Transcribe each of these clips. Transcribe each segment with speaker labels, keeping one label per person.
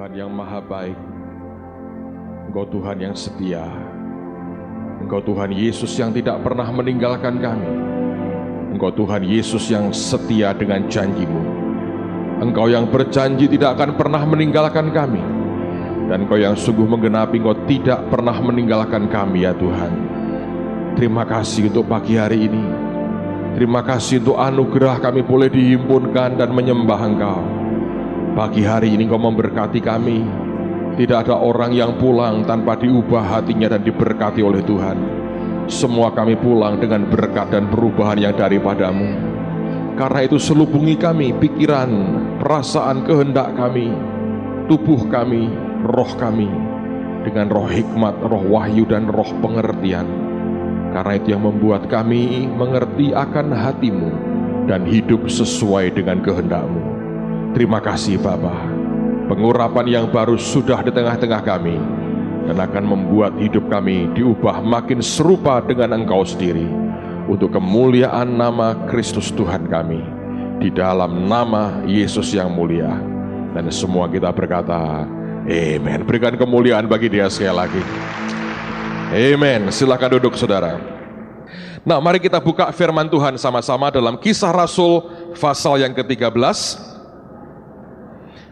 Speaker 1: Tuhan yang maha baik, Engkau Tuhan yang setia, Engkau Tuhan Yesus yang tidak pernah meninggalkan kami, Engkau Tuhan Yesus yang setia dengan janji-Mu, Engkau yang berjanji tidak akan pernah meninggalkan kami, dan Engkau yang sungguh menggenapi, Engkau tidak pernah meninggalkan kami ya Tuhan. Terima kasih untuk pagi hari ini, terima kasih untuk anugerah kami boleh dihimpunkan dan menyembah Engkau. Pagi hari ini Engkau memberkati kami. Tidak ada orang yang pulang tanpa diubah hatinya dan diberkati oleh Tuhan. Semua kami pulang dengan berkat dan perubahan yang daripada-Mu. Karena itu selubungi kami pikiran, perasaan, kehendak kami, tubuh kami, roh kami, dengan roh hikmat, roh wahyu dan roh pengertian. Karena itu yang membuat kami mengerti akan hati-Mu dan hidup sesuai dengan kehendak-Mu. Terima kasih Bapa, pengurapan yang baru sudah di tengah-tengah kami dan akan membuat hidup kami diubah makin serupa dengan Engkau sendiri untuk kemuliaan nama Kristus Tuhan kami, di dalam nama Yesus yang mulia. Dan semua kita berkata amen. Berikan kemuliaan bagi Dia sekali lagi. Amen. Silakan duduk saudara. Nah, mari kita buka firman Tuhan sama-sama dalam Kisah Rasul pasal yang ke-13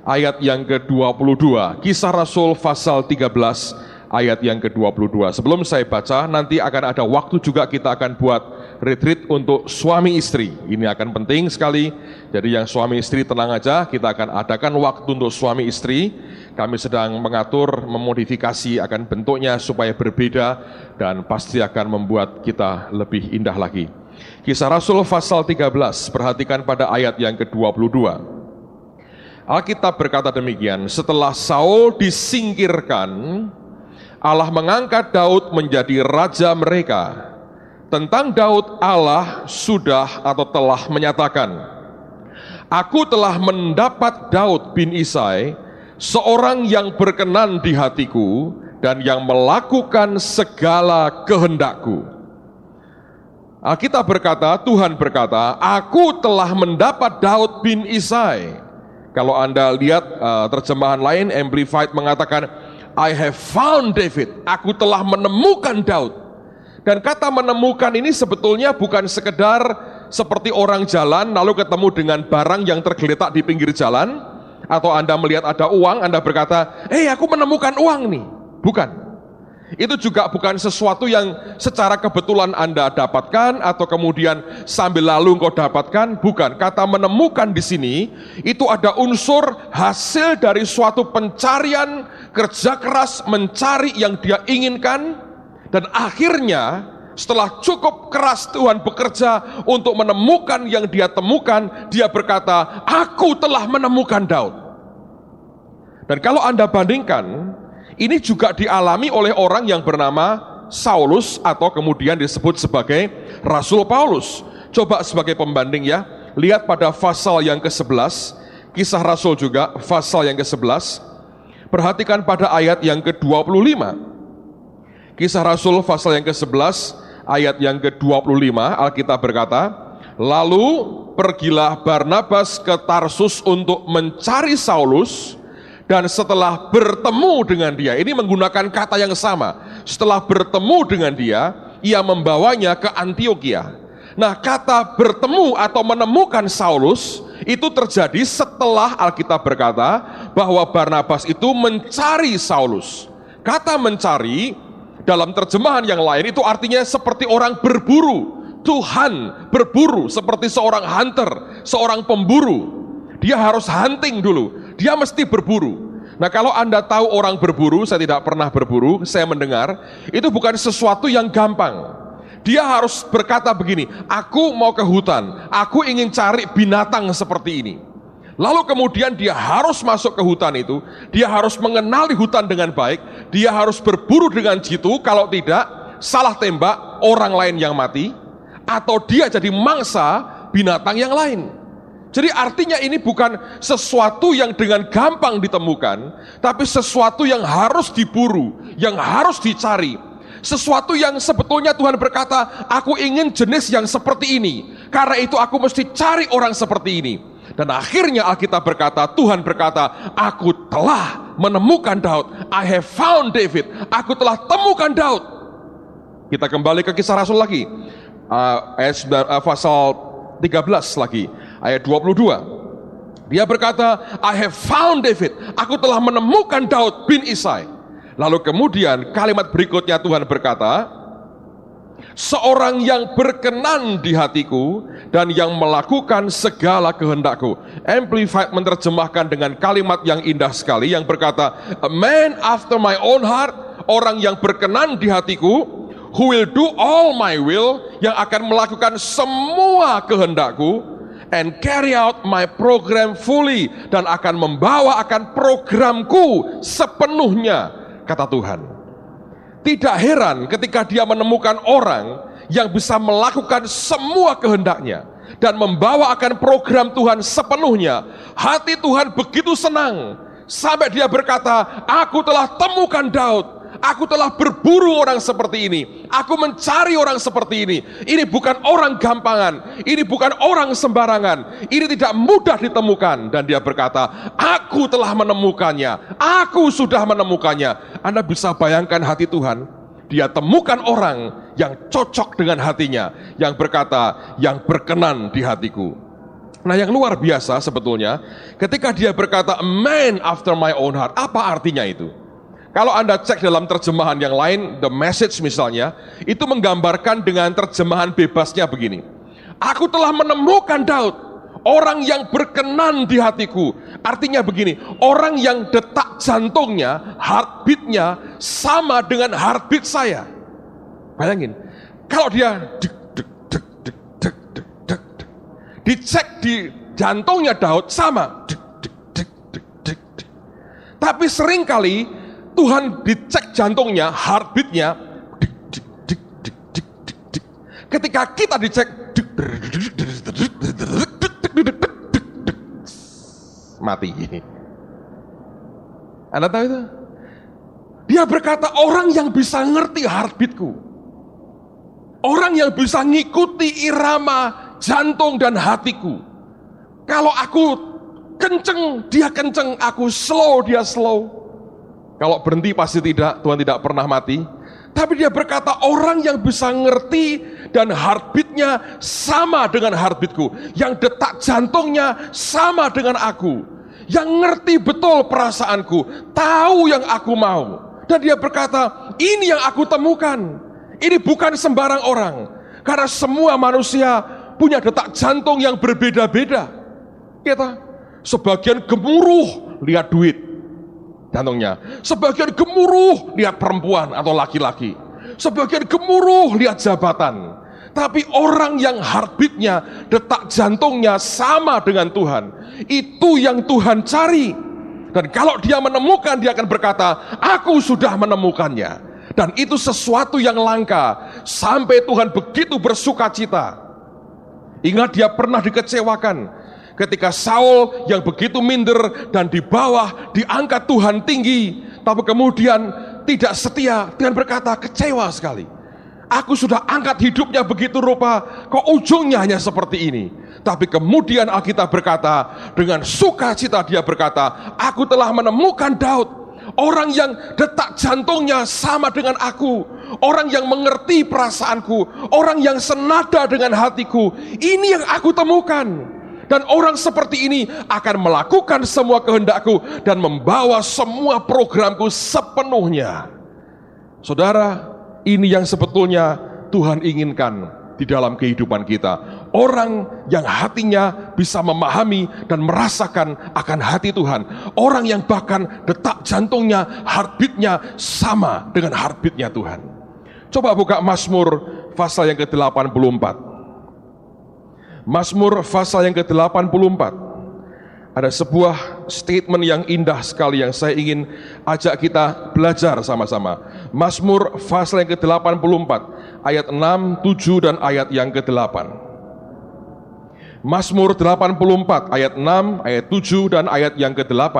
Speaker 1: ayat yang ke-22. Kisah Rasul pasal 13 ayat yang ke-22. Sebelum saya baca, nanti akan ada waktu juga kita akan buat retreat untuk suami istri. Ini akan penting sekali. Jadi yang suami istri tenang aja, kita akan adakan waktu untuk suami istri. Kami sedang mengatur, memodifikasi akan bentuknya supaya berbeda dan pasti akan membuat kita lebih indah lagi. Kisah Rasul pasal 13, perhatikan pada ayat yang ke-22. Alkitab berkata demikian, setelah Saul disingkirkan, Allah mengangkat Daud menjadi raja mereka. Tentang Daud, Allah sudah atau telah menyatakan, Aku telah mendapat Daud bin Isai, seorang yang berkenan di hatiku dan yang melakukan segala kehendakku. Alkitab berkata, Tuhan berkata, Aku telah mendapat Daud bin Isai. Kalau Anda lihat terjemahan lain, Amplified mengatakan, I have found David, aku telah menemukan Daud. Dan kata menemukan ini sebetulnya bukan sekedar seperti orang jalan lalu ketemu dengan barang yang tergeletak di pinggir jalan, atau Anda melihat ada uang, Anda berkata, aku menemukan uang nih. Bukan. Itu juga bukan sesuatu yang secara kebetulan Anda dapatkan atau kemudian sambil lalu engkau dapatkan. Bukan. Kata menemukan di sini itu ada unsur hasil dari suatu pencarian, kerja keras mencari yang dia inginkan, dan akhirnya setelah cukup keras Tuhan bekerja untuk menemukan yang dia temukan, dia berkata, Aku telah menemukan Daud. Dan kalau Anda bandingkan, ini juga dialami oleh orang yang bernama Saulus atau kemudian disebut sebagai Rasul Paulus. Coba sebagai pembanding ya, lihat pada pasal yang ke-11, Kisah Rasul juga pasal yang ke-11. Perhatikan pada ayat yang ke-25. Kisah Rasul pasal yang ke-11 ayat yang ke-25, Alkitab berkata, Lalu pergilah Barnabas ke Tarsus untuk mencari Saulus. Dan setelah bertemu dengan dia, ini menggunakan kata yang sama. Setelah bertemu dengan dia, ia membawanya ke Antiokhia. Nah, kata bertemu atau menemukan Saulus, itu terjadi setelah Alkitab berkata bahwa Barnabas itu mencari Saulus. Kata mencari, dalam terjemahan yang lain itu artinya seperti orang berburu. Tuhan berburu seperti seorang hunter, seorang pemburu. Dia harus hunting dulu, dia mesti berburu. Nah, kalau Anda tahu orang berburu, saya tidak pernah berburu, saya mendengar, itu bukan sesuatu yang gampang. Dia harus berkata begini, aku mau ke hutan, aku ingin cari binatang seperti ini. Lalu kemudian dia harus masuk ke hutan itu, dia harus mengenali hutan dengan baik, dia harus berburu dengan jitu, kalau tidak, salah tembak, orang lain yang mati, atau dia jadi mangsa binatang yang lain. Jadi artinya ini bukan sesuatu yang dengan gampang ditemukan, tapi sesuatu yang harus diburu, yang harus dicari. Sesuatu yang sebetulnya Tuhan berkata, aku ingin jenis yang seperti ini, karena itu aku mesti cari orang seperti ini. Dan akhirnya Alkitab berkata, Tuhan berkata, aku telah menemukan Daud. I have found David. Aku telah temukan Daud. Kita kembali ke Kisah Rasul lagi. Pasal 13 lagi. Ayat 22. Dia berkata, I have found David. Aku telah menemukan Daud bin Isai. Lalu kemudian kalimat berikutnya Tuhan berkata, seorang yang berkenan di hatiku dan yang melakukan segala kehendakku. Amplified menerjemahkan dengan kalimat yang indah sekali yang berkata, a man after my own heart, orang yang berkenan di hatiku, who will do all my will, yang akan melakukan semua kehendakku, and carry out my program fully, dan akan membawa akan programku sepenuhnya, kata Tuhan. Tidak heran ketika dia menemukan orang yang bisa melakukan semua kehendaknya dan membawa akan program Tuhan sepenuhnya. Hati Tuhan begitu senang sampai dia berkata, aku telah temukan Daud. Aku telah berburu orang seperti ini. Aku mencari orang seperti ini. Ini bukan orang gampangan. Ini bukan orang sembarangan. Ini tidak mudah ditemukan. Dan dia berkata, aku telah menemukannya. Aku sudah menemukannya. Anda bisa bayangkan hati Tuhan. Dia temukan orang yang cocok dengan hatinya. Yang berkata, yang berkenan di hatiku. Nah, yang luar biasa sebetulnya, ketika dia berkata, a man after my own heart. Apa artinya itu? Kalau Anda cek dalam terjemahan yang lain, The Message misalnya, itu menggambarkan dengan terjemahan bebasnya begini. Aku telah menemukan Daud, orang yang berkenan di hatiku. Artinya begini, orang yang detak jantungnya, heartbeatnya sama dengan heartbeat saya. Bayangin, kalau dia dicek di jantungnya Daud sama. Tapi seringkali Tuhan dicek jantungnya, heartbeatnya, ketika kita dicek, mati. Anda tahu itu? Dia berkata, orang yang bisa ngerti heartbeatku, orang yang bisa ngikuti irama jantung dan hatiku. Kalau aku kenceng, dia kenceng. Aku slow, dia slow. Kalau berhenti pasti tidak, Tuhan tidak pernah mati. Tapi dia berkata, orang yang bisa ngerti dan heartbeatnya sama dengan heartbeatku, yang detak jantungnya sama dengan aku, yang ngerti betul perasaanku, tahu yang aku mau. Dan dia berkata, ini yang aku temukan. Ini bukan sembarang orang, karena semua manusia punya detak jantung yang berbeda-beda. Kita sebagian gemuruh lihat duit jantungnya, sebagian gemuruh lihat perempuan atau laki-laki, sebagian gemuruh lihat jabatan. Tapi orang yang heartbeatnya, detak jantungnya sama dengan Tuhan, itu yang Tuhan cari. Dan kalau dia menemukan, dia akan berkata, aku sudah menemukannya. Dan itu sesuatu yang langka, sampai Tuhan begitu bersuka cita. Ingat, dia pernah dikecewakan ketika Saul yang begitu minder dan di bawah diangkat Tuhan tinggi, tapi kemudian tidak setia dan berkata, kecewa sekali. Aku sudah angkat hidupnya begitu rupa, kok ujungnya hanya seperti ini. Tapi kemudian Alkitab berkata, dengan sukacita dia berkata, aku telah menemukan Daud, orang yang detak jantungnya sama dengan aku, orang yang mengerti perasaanku, orang yang senada dengan hatiku. Ini yang aku temukan. Dan orang seperti ini akan melakukan semua kehendakku dan membawa semua programku sepenuhnya. Saudara, ini yang sebetulnya Tuhan inginkan di dalam kehidupan kita. Orang yang hatinya bisa memahami dan merasakan akan hati Tuhan. Orang yang bahkan detak jantungnya, heartbeatnya sama dengan heartbeatnya Tuhan. Coba buka Mazmur pasal yang ke-84. Mazmur pasal yang ke-84. Ada sebuah statement yang indah sekali yang saya ingin ajak kita belajar sama-sama. Mazmur pasal yang ke-84, ayat 6, 7 dan ayat yang ke-8. Mazmur 84 ayat 6, ayat 7 dan ayat yang ke-8.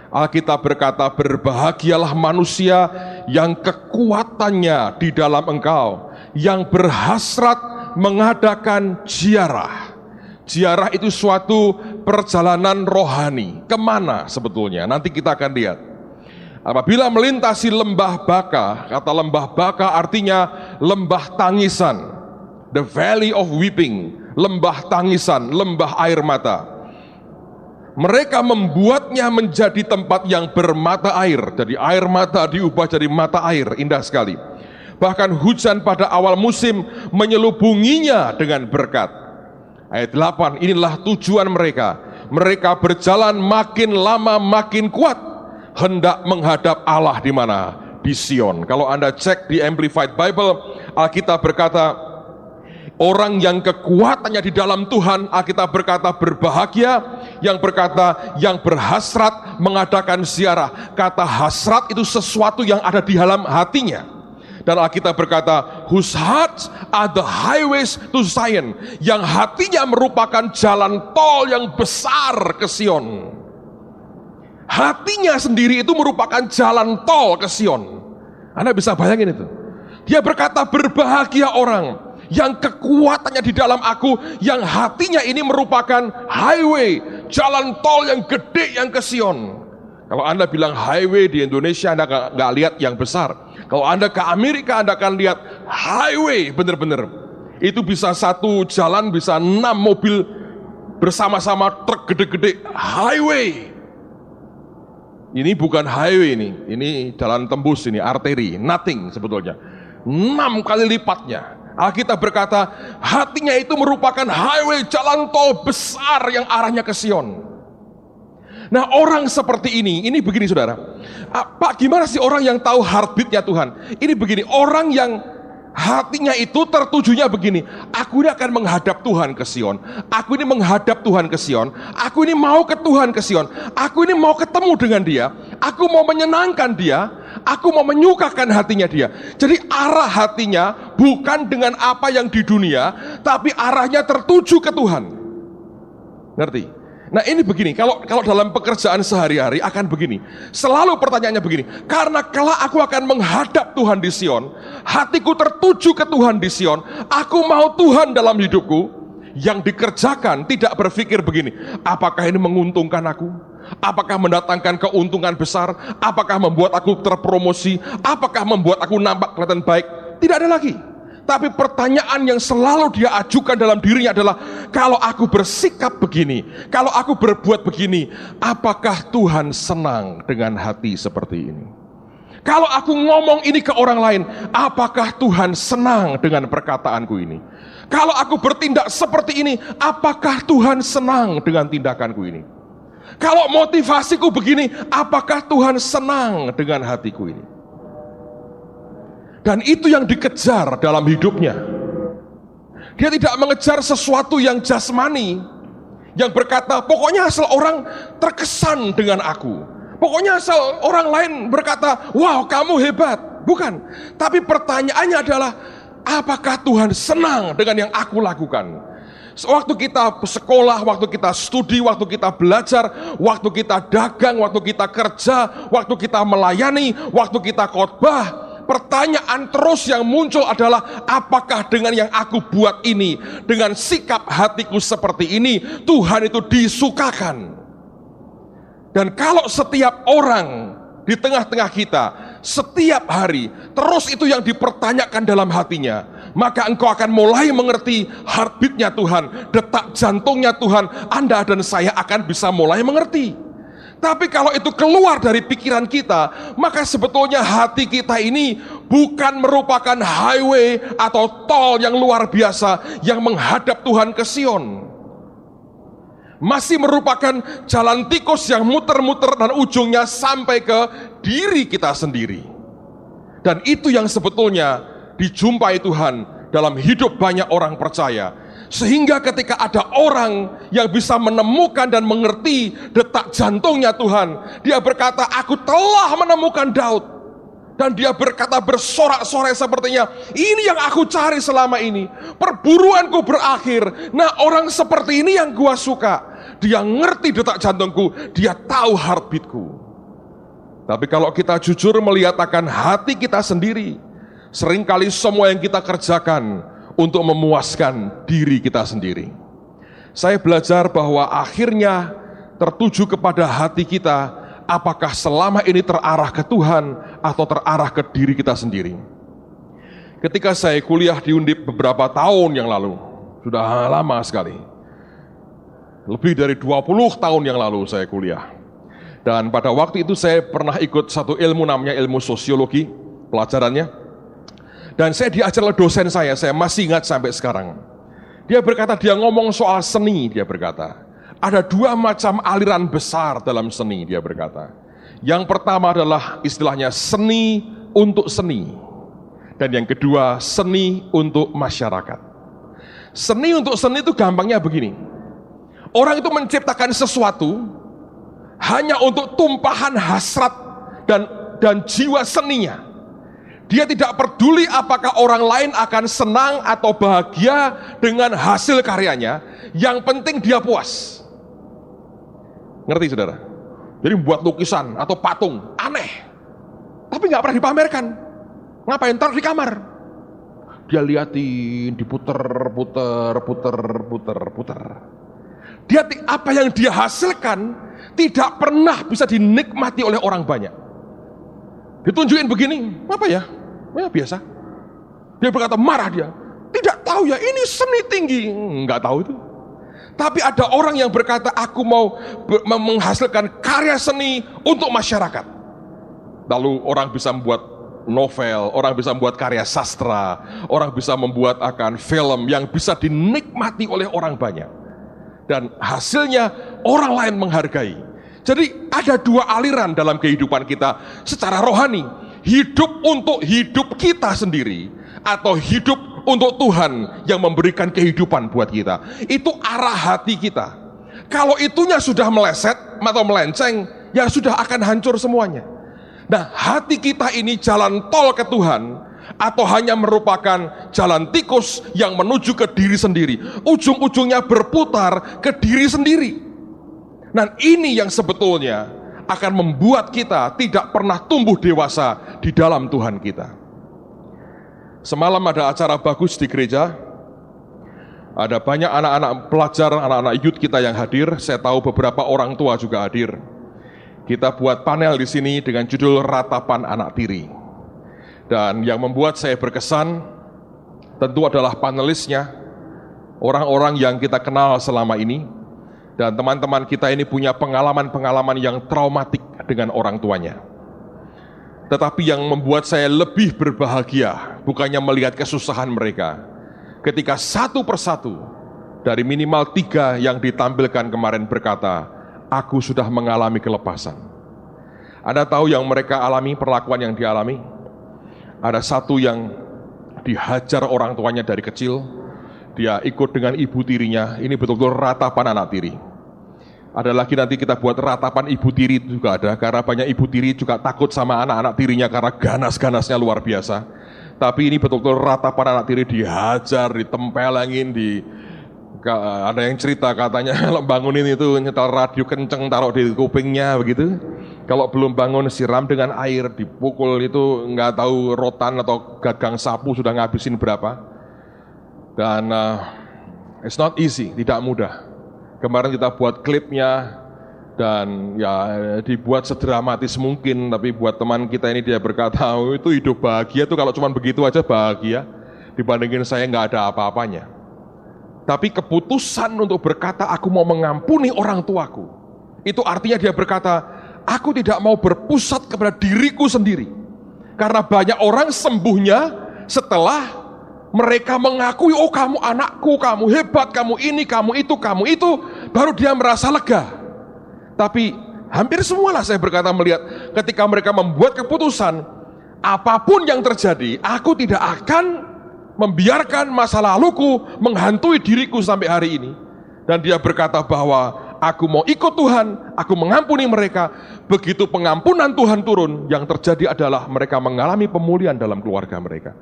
Speaker 1: Alkitab berkata, berbahagialah manusia yang kekuatannya di dalam Engkau, yang berhasrat mengadakan ziarah. Ziarah itu suatu perjalanan rohani. Kemana sebetulnya? Nanti kita akan lihat. Apabila melintasi lembah Baka, kata lembah Baka artinya lembah tangisan, the valley of weeping, lembah tangisan, lembah air mata. Mereka membuatnya menjadi tempat yang bermata air. Jadi air mata diubah jadi mata air, indah sekali. Bahkan hujan pada awal musim menyelubunginya dengan berkat. Ayat 8, inilah tujuan mereka. Mereka berjalan makin lama makin kuat, hendak menghadap Allah di mana? Di Sion. Kalau Anda cek di Amplified Bible, Alkitab berkata, orang yang kekuatannya di dalam Tuhan, Alkitab berkata berbahagia, yang berkata yang berhasrat mengadakan ziarah. Kata hasrat itu sesuatu yang ada di dalam hatinya. Dan Alkitab berkata, whose hearts are the highways to Zion, yang hatinya merupakan jalan tol yang besar ke Sion. Hatinya sendiri itu merupakan jalan tol ke Sion. Anda bisa bayangin itu. Dia berkata berbahagia orang yang kekuatannya di dalam aku, yang hatinya ini merupakan highway, jalan tol yang gede yang ke Sion. Kalau Anda bilang highway di Indonesia, Anda nggak lihat yang besar. Kalau Anda ke Amerika, Anda akan lihat highway benar-benar. Itu bisa satu jalan, bisa 6 mobil bersama-sama, truk gede-gede, highway. Ini bukan highway ini jalan tembus, ini arteri, nothing sebetulnya. 6 kali lipatnya. Alkitab berkata, hatinya itu merupakan highway, jalan tol besar yang arahnya ke Sion. Nah, orang seperti ini begini saudara. Pak, gimana sih orang yang tahu heartbeatnya Tuhan? Ini begini, orang yang hatinya itu tertujunya begini, aku ini akan menghadap Tuhan ke Sion, aku ini menghadap Tuhan ke Sion, aku ini mau ke Tuhan ke Sion, aku ini mau ketemu dengan dia, aku mau menyenangkan dia, aku mau menyukakan hatinya dia. Jadi arah hatinya bukan dengan apa yang di dunia, tapi arahnya tertuju ke Tuhan. Ngerti? Nah ini begini, kalau dalam pekerjaan sehari-hari akan begini. Selalu pertanyaannya begini, karena kelak aku akan menghadap Tuhan di Sion, hatiku tertuju ke Tuhan di Sion, aku mau Tuhan dalam hidupku. Yang dikerjakan tidak berpikir begini, apakah ini menguntungkan aku? Apakah mendatangkan keuntungan besar? Apakah membuat aku terpromosi? Apakah membuat aku nampak kelihatan baik? Tidak ada lagi. Tapi pertanyaan yang selalu dia ajukan dalam dirinya adalah, kalau aku bersikap begini, kalau aku berbuat begini, apakah Tuhan senang dengan hati seperti ini? Kalau aku ngomong ini ke orang lain, apakah Tuhan senang dengan perkataanku ini? Kalau aku bertindak seperti ini, apakah Tuhan senang dengan tindakanku ini? Kalau motivasiku begini, apakah Tuhan senang dengan hatiku ini? Dan itu yang dikejar dalam hidupnya. Dia tidak mengejar sesuatu yang jasmani, yang berkata pokoknya asal orang terkesan dengan aku, pokoknya asal orang lain berkata wow kamu hebat. Bukan. Tapi pertanyaannya adalah, apakah Tuhan senang dengan yang aku lakukan? Waktu kita sekolah, waktu kita studi, waktu kita belajar, waktu kita dagang, waktu kita kerja, waktu kita melayani, waktu kita khotbah, pertanyaan terus yang muncul adalah, apakah dengan yang aku buat ini, dengan sikap hatiku seperti ini, Tuhan itu disukakan? Dan kalau setiap orang di tengah-tengah kita, setiap hari, terus itu yang dipertanyakan dalam hatinya, maka engkau akan mulai mengerti heartbeatnya Tuhan, detak jantungnya Tuhan. Anda dan saya akan bisa mulai mengerti. Tapi kalau itu keluar dari pikiran kita, maka sebetulnya hati kita ini bukan merupakan highway atau tol yang luar biasa yang menghadap Tuhan ke Sion. Masih merupakan jalan tikus yang muter-muter dan ujungnya sampai ke diri kita sendiri. Dan itu yang sebetulnya dijumpai Tuhan dalam hidup banyak orang percaya. Sehingga ketika ada orang yang bisa menemukan dan mengerti detak jantungnya Tuhan, dia berkata, aku telah menemukan Daud. Dan dia berkata bersorak-sorai sepertinya, ini yang aku cari selama ini, perburuanku berakhir. Nah, orang seperti ini yang gua suka. Dia ngerti detak jantungku, dia tahu heartbeatku. Tapi kalau kita jujur melihat akan hati kita sendiri, seringkali semua yang kita kerjakan untuk memuaskan diri kita sendiri. Saya belajar bahwa akhirnya tertuju kepada hati kita apakah selama ini terarah ke Tuhan atau terarah ke diri kita sendiri. Ketika saya kuliah di Undip beberapa tahun yang lalu, sudah lama sekali, lebih dari 20 tahun yang lalu saya kuliah. Dan pada waktu itu saya pernah ikut satu ilmu namanya ilmu sosiologi, pelajarannya. Dan saya diajar oleh dosen saya masih ingat sampai sekarang. Dia berkata, dia ngomong soal seni, dia berkata, ada dua macam aliran besar dalam seni, dia berkata. Yang pertama adalah istilahnya seni untuk seni. Dan yang kedua, seni untuk masyarakat. Seni untuk seni itu gampangnya begini. Orang itu menciptakan sesuatu hanya untuk tumpahan hasrat dan jiwa seninya. Dia tidak peduli apakah orang lain akan senang atau bahagia dengan hasil karyanya. Yang penting dia puas. Ngerti saudara? Jadi membuat lukisan atau patung, aneh. Tapi nggak pernah dipamerkan. Ngapain? Taruh di kamar. Dia liatin, diputer. Apa yang dia hasilkan tidak pernah bisa dinikmati oleh orang banyak. Ditunjukin begini, apa ya? Ya biasa. Dia berkata, marah dia. Tidak tahu ya, ini seni tinggi. Enggak tahu itu. Tapi ada orang yang berkata, aku mau menghasilkan karya seni untuk masyarakat. Lalu orang bisa membuat novel, orang bisa membuat karya sastra, orang bisa membuat akan film yang bisa dinikmati oleh orang banyak. Dan hasilnya orang lain menghargai. Jadi ada dua aliran dalam kehidupan kita secara rohani. Hidup untuk hidup kita sendiri atau hidup untuk Tuhan yang memberikan kehidupan buat kita. Itu arah hati kita. Kalau itunya sudah meleset atau melenceng, ya sudah akan hancur semuanya. Nah, hati kita ini jalan tol ke Tuhan atau hanya merupakan jalan tikus yang menuju ke diri sendiri. Ujung-ujungnya berputar ke diri sendiri. Nah, ini yang sebetulnya akan membuat kita tidak pernah tumbuh dewasa di dalam Tuhan kita. Semalam ada acara bagus di gereja. Ada banyak anak-anak pelajar, anak-anak youth kita yang hadir. Saya tahu beberapa orang tua juga hadir. Kita buat panel di sini dengan judul Ratapan Anak Tiri. Dan yang membuat saya berkesan tentu adalah panelisnya, orang-orang yang kita kenal selama ini. Dan teman-teman kita ini punya pengalaman-pengalaman yang traumatik dengan orang tuanya. Tetapi yang membuat saya lebih berbahagia bukannya melihat kesusahan mereka. Ketika satu persatu dari minimal 3 yang ditampilkan kemarin berkata, aku sudah mengalami kelepasan. Anda tahu yang mereka alami, perlakuan yang dialami? Ada satu yang dihajar orang tuanya dari kecil. Dia ikut dengan ibu tirinya. Ini betul-betul ratapan anak tiri. Ada lagi nanti kita buat ratapan ibu tiri juga ada. Karena banyak ibu tiri juga takut sama anak-anak tirinya karena ganas-ganasnya luar biasa. Tapi ini betul-betul ratapan anak tiri dihajar, ditempelengin, ada yang cerita katanya kalau bangunin itu nyetel radio kenceng taruh di kupingnya begitu. Kalau belum bangun siram dengan air, dipukul itu nggak tahu rotan atau gagang sapu sudah ngabisin berapa. Dan it's not easy, tidak mudah. Kemarin kita buat klipnya dan ya dibuat sedramatis mungkin, tapi buat teman kita ini dia berkata, oh, itu hidup bahagia tuh kalau cuma begitu aja bahagia, dibandingin saya nggak ada apa-apanya. Tapi keputusan untuk berkata aku mau mengampuni orang tuaku, itu artinya dia berkata, aku tidak mau berpusat kepada diriku sendiri. Karena banyak orang sembuhnya setelah mereka mengakui, oh kamu anakku, kamu hebat, kamu ini, kamu itu, baru dia merasa lega. Tapi hampir semualah saya berkata melihat ketika mereka membuat keputusan, apapun yang terjadi, aku tidak akan membiarkan masa laluku menghantui diriku sampai hari ini. Dan dia berkata bahwa aku mau ikut Tuhan, aku mengampuni mereka. Begitu pengampunan Tuhan turun, yang terjadi adalah mereka mengalami pemulihan dalam keluarga mereka.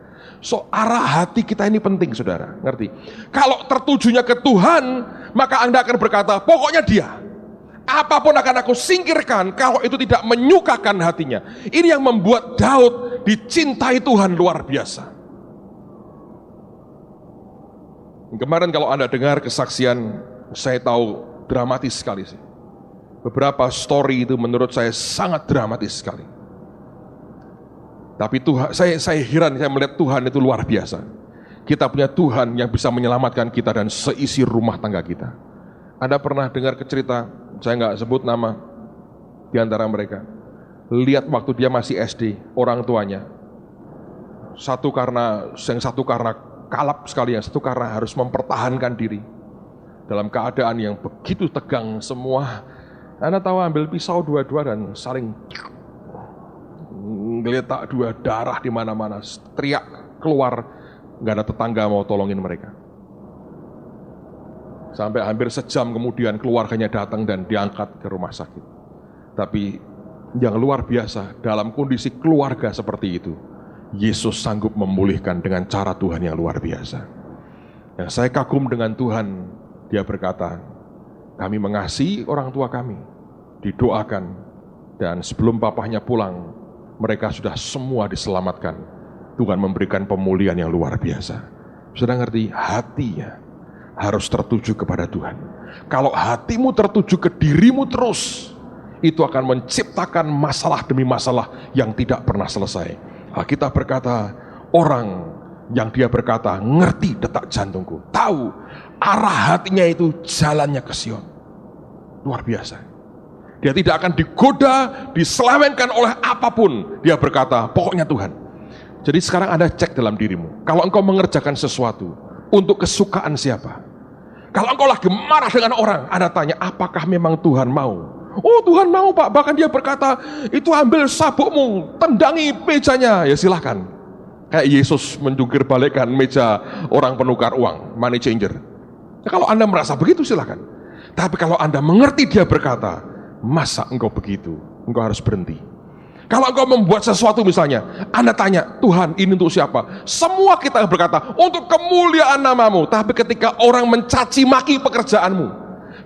Speaker 1: So, arah hati kita ini penting, saudara, ngerti? Kalau tertujunya ke Tuhan, maka Anda akan berkata, pokoknya dia. Apapun akan aku singkirkan kalau itu tidak menyukakan hatinya. Ini yang membuat Daud dicintai Tuhan luar biasa. Kemarin kalau Anda dengar kesaksian, saya tahu dramatis sekali sih. Beberapa story itu menurut saya sangat dramatis sekali. Tapi Tuhan, saya heran, saya melihat Tuhan itu luar biasa. Kita punya Tuhan yang bisa menyelamatkan kita dan seisi rumah tangga kita. Anda pernah dengar cerita, saya nggak sebut nama di antara mereka. Lihat waktu dia masih SD, orang tuanya. Yang satu karena kalap sekali, yang satu karena harus mempertahankan diri. Dalam keadaan yang begitu tegang semua. Anda tahu, ambil pisau dua-dua dan saling ngeletak dua, darah di mana-mana, teriak keluar, nggak ada tetangga mau tolongin mereka. Sampai hampir sejam kemudian keluarganya datang dan diangkat ke rumah sakit. Tapi yang luar biasa, dalam kondisi keluarga seperti itu, Yesus sanggup memulihkan dengan cara Tuhan yang luar biasa. Yang saya kagum dengan Tuhan, dia berkata, kami mengasihi orang tua kami, didoakan, dan sebelum papahnya pulang, mereka sudah semua diselamatkan. Tuhan memberikan pemulihan yang luar biasa. Sudah ngerti? Hatinya harus tertuju kepada Tuhan. Kalau hatimu tertuju ke dirimu terus, itu akan menciptakan masalah demi masalah yang tidak pernah selesai. Alkitab berkata, orang yang dia berkata, ngerti detak jantungku, tahu arah hatinya itu jalannya ke Sion. Luar biasa. Dia tidak akan digoda, diselewengkan oleh apapun. Dia berkata, pokoknya Tuhan. Jadi sekarang Anda cek dalam dirimu. Kalau engkau mengerjakan sesuatu untuk kesukaan siapa? Kalau engkau lagi marah dengan orang, Anda tanya, apakah memang Tuhan mau? Oh, Tuhan mau, Pak. Bahkan dia berkata, itu ambil sabukmu, tendangi mejanya. Ya silahkan. Kayak Yesus menjungkir balikkan meja orang penukar uang, money changer. Nah, kalau Anda merasa begitu silahkan. Tapi kalau Anda mengerti dia berkata, masa engkau begitu? Engkau harus berhenti. Kalau engkau membuat sesuatu misalnya, Anda tanya, Tuhan ini untuk siapa? Semua kita berkata, untuk kemuliaan namamu. Tapi ketika orang mencaci maki pekerjaanmu,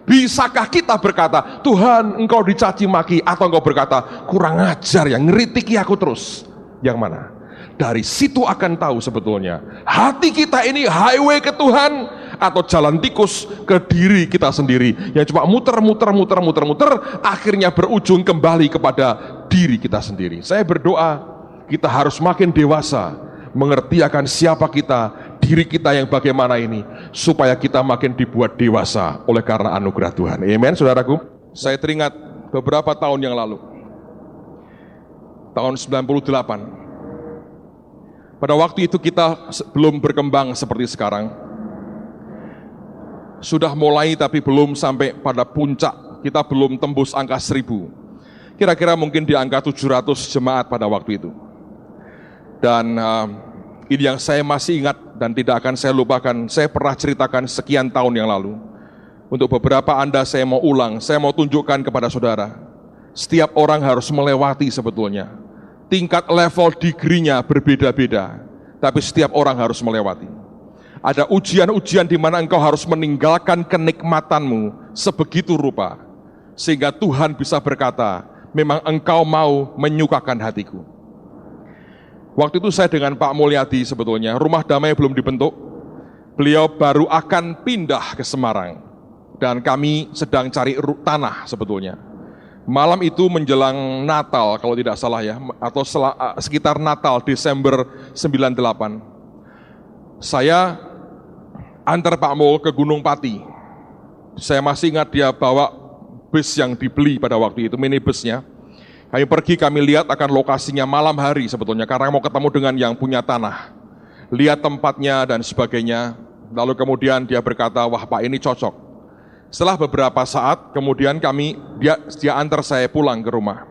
Speaker 1: bisakah kita berkata, Tuhan engkau dicaci maki? Atau engkau berkata, kurang ajar ya, ngeritiki aku terus? Yang mana? Dari situ akan tahu sebetulnya, hati kita ini highway ke Tuhan, atau jalan tikus ke diri kita sendiri yang cuma muter, akhirnya berujung kembali kepada diri kita sendiri. Saya berdoa kita harus makin dewasa, mengerti akan siapa kita, diri kita yang bagaimana ini, supaya kita makin dibuat dewasa oleh karena anugerah Tuhan. Amen, saudaraku. Saya teringat beberapa tahun yang lalu, tahun 98. Pada waktu itu kita belum berkembang seperti sekarang. Sudah mulai tapi belum sampai pada puncak. Kita belum tembus angka 1000. Kira-kira mungkin di angka 700 jemaat pada waktu itu. Dan ini yang saya masih ingat dan tidak akan saya lupakan. Saya pernah ceritakan sekian tahun yang lalu. Untuk beberapa Anda saya mau ulang, saya mau tunjukkan kepada saudara. Setiap orang harus melewati sebetulnya. Tingkat level degree-nya berbeda-beda. Tapi setiap orang harus melewati. Ada ujian-ujian di mana engkau harus meninggalkan kenikmatanmu sebegitu rupa. Sehingga Tuhan bisa berkata, memang engkau mau menyukakan hatiku. Waktu itu saya dengan Pak Mulyadi sebetulnya, Rumah Damai belum dibentuk. Beliau baru akan pindah ke Semarang. Dan kami sedang cari tanah sebetulnya. Malam itu menjelang Natal kalau tidak salah ya, atau sekitar Natal Desember 98. Saya antar Pak Mul ke Gunung Pati. Saya masih ingat dia bawa bus yang dibeli pada waktu itu, minibusnya. Kami pergi, kami lihat akan lokasinya malam hari sebetulnya, karena mau ketemu dengan yang punya tanah. Lihat tempatnya dan sebagainya. Lalu kemudian dia berkata, wah Pak ini cocok. Setelah beberapa saat, kemudian dia antar saya pulang ke rumah.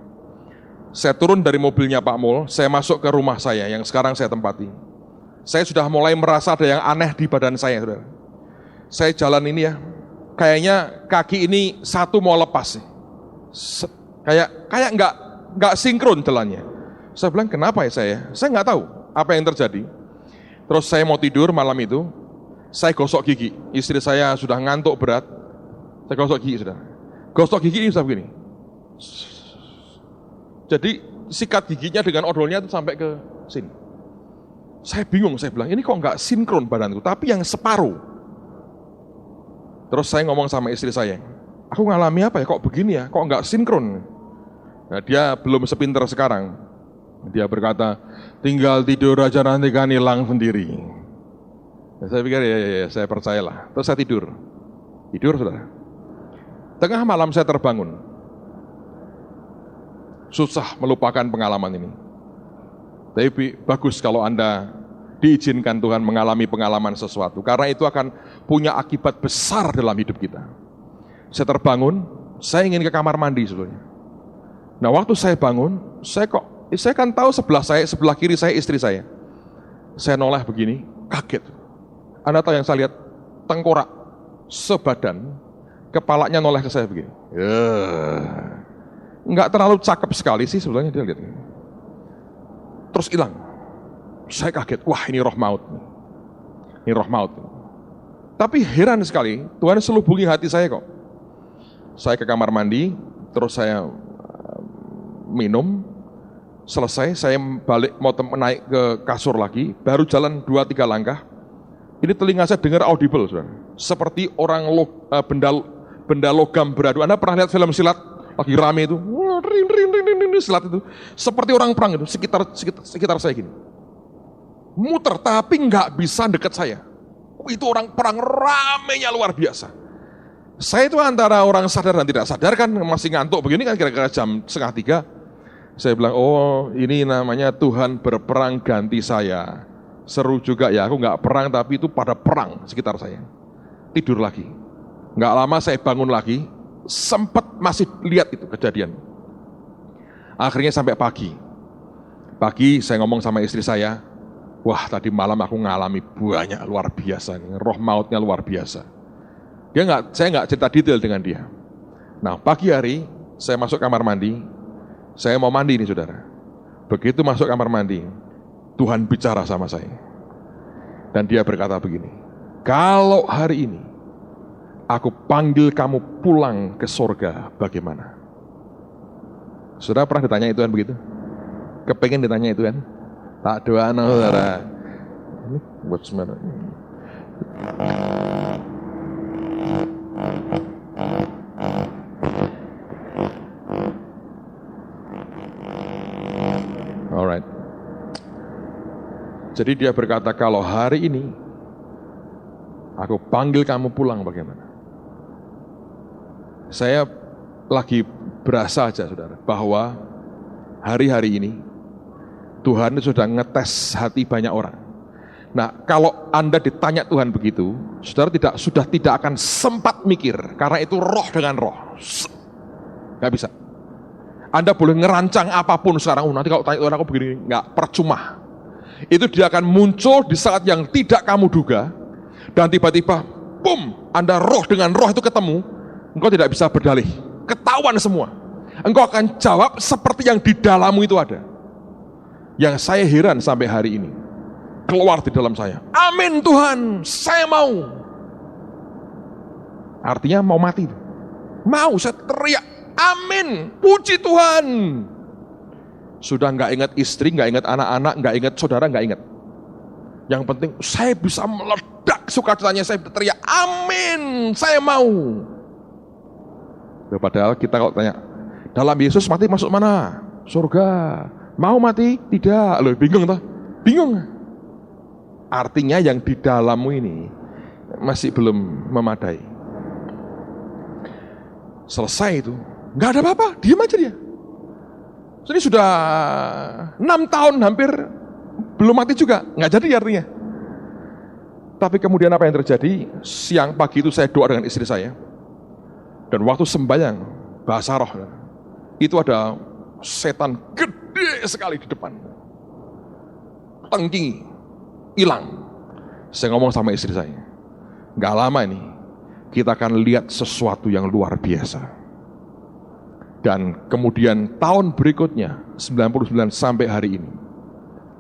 Speaker 1: Saya turun dari mobilnya Pak Mul, saya masuk ke rumah saya yang sekarang saya tempati. Saya sudah mulai merasa ada yang aneh di badan saya, saudara. Saya jalan ini ya, kayaknya kaki ini satu mau lepas sih. Kayak nggak sinkron jalannya. Saya bilang kenapa ya saya? Saya nggak tahu apa yang terjadi. Terus saya mau tidur malam itu, saya gosok gigi. Istri saya sudah ngantuk berat. Saya gosok gigi, saudara. Gosok gigi ini bisa begini. Jadi sikat giginya dengan odolnya itu sampai ke sini. Saya bingung, saya bilang, ini kok nggak sinkron badanku, tapi yang separuh. Terus saya ngomong sama istri saya, aku ngalami apa ya, kok begini ya, kok nggak sinkron. Nah, dia belum sepinter sekarang. Dia berkata, tinggal tidur aja nanti kan hilang sendiri. Nah, saya pikir ya, saya percayalah. Terus saya tidur, saudara. Tengah malam saya terbangun. Susah melupakan pengalaman ini. Tapi bagus kalau Anda diizinkan Tuhan mengalami pengalaman sesuatu. Karena itu akan punya akibat besar dalam hidup kita. Saya terbangun, saya ingin ke kamar mandi sebetulnya. Nah, waktu saya bangun, saya kan tahu sebelah kiri saya istri saya. Saya noleh begini, kaget. Anda tahu yang saya lihat? Tengkorak sebadan, kepalanya noleh ke saya begini. Enggak terlalu cakep sekali sih sebetulnya dia lihat. Terus hilang. Saya kaget, wah ini roh maut. Ini roh maut. Tapi heran sekali, Tuhan selubungi hati saya kok. Saya ke kamar mandi, terus saya minum, selesai, saya balik mau naik ke kasur lagi, baru jalan 2-3 langkah, ini telinga saya dengar audible, saudara. Seperti orang benda logam beradu. Anda pernah lihat film silat? Lagi rame itu, silat itu. Seperti orang perang itu, sekitar saya gini. Muter, tapi nggak bisa dekat saya. Itu orang perang ramenya luar biasa. Saya itu antara orang sadar dan tidak sadar kan, masih ngantuk begini kan kira-kira jam 2:30. Saya bilang, oh ini namanya Tuhan berperang ganti saya. Seru juga ya, aku nggak perang tapi itu pada perang sekitar saya. Tidur lagi. Nggak lama saya bangun lagi, sempat masih lihat itu kejadian. Akhirnya sampai pagi. Pagi saya ngomong sama istri saya, wah tadi malam aku ngalami banyak luar biasa, roh mautnya luar biasa. Saya nggak cerita detail dengan dia. Nah pagi hari saya masuk kamar mandi, saya mau mandi nih saudara. Begitu masuk kamar mandi, Tuhan bicara sama saya. Dan dia berkata begini, kalau hari ini aku panggil kamu pulang ke surga, bagaimana? Saudara pernah ditanya itu kan begitu? Kepengen ditanya itu kan? Tak doa anak saudara. Ini buat sebenarnya. Alright. Jadi dia berkata, kalau hari ini aku panggil kamu pulang, bagaimana? Saya lagi berasa aja saudara, bahwa hari-hari ini Tuhan sudah ngetes hati banyak orang. Nah, kalau Anda ditanya Tuhan begitu, saudara sudah tidak akan sempat mikir, karena itu roh dengan roh. Gak bisa. Anda boleh ngerancang apapun sekarang, nanti kalau tanya Tuhan aku begini, nggak, percuma. Itu dia akan muncul di saat yang tidak kamu duga, dan tiba-tiba, boom, Anda roh dengan roh itu ketemu, engkau tidak bisa berdalih, ketahuan semua. Engkau akan jawab seperti yang di dalammu itu ada. Yang saya heran sampai hari ini, keluar di dalam saya, amin Tuhan, saya mau. Artinya mau mati. Mau, saya teriak, amin, puji Tuhan. Sudah nggak ingat istri, nggak ingat anak-anak, nggak ingat saudara, nggak ingat. Yang penting saya bisa meledak sukacitanya, saya teriak, amin, saya mau. Padahal kita kalau tanya, dalam Yesus mati masuk mana? Surga. Mau mati? Tidak. Loh, bingung toh? Bingung. Artinya yang di dalammu ini masih belum memadai. Selesai itu, nggak ada apa-apa, diam aja dia. Ini sudah 6 tahun hampir belum mati juga, nggak jadi artinya. Tapi kemudian apa yang terjadi? Siang pagi itu saya doa dengan istri saya, dan waktu sembahyang bahasa roh, itu ada setan gede sekali di depan, tengking, hilang. Saya ngomong sama istri saya, nggak lama ini kita akan lihat sesuatu yang luar biasa. Dan kemudian tahun berikutnya 99 sampai hari ini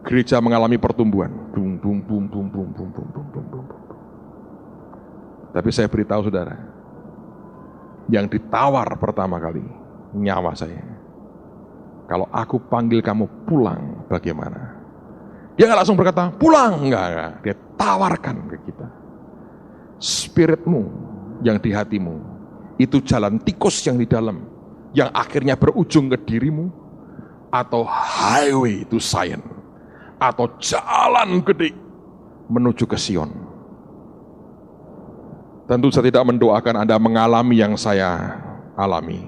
Speaker 1: gereja mengalami pertumbuhan. Bum, bum, bum, bum, bum, bum, bum, bum, bum, bum. Tapi saya beritahu saudara, yang ditawar pertama kali nyawa saya. Kalau aku panggil kamu pulang, bagaimana? Dia nggak langsung berkata pulang, enggak. Dia tawarkan ke kita, spiritmu yang di hatimu itu jalan tikus yang di dalam, yang akhirnya berujung ke dirimu, atau highway to Zion, atau jalan gede menuju ke Sion. Tentu saya tidak mendoakan Anda mengalami yang saya alami,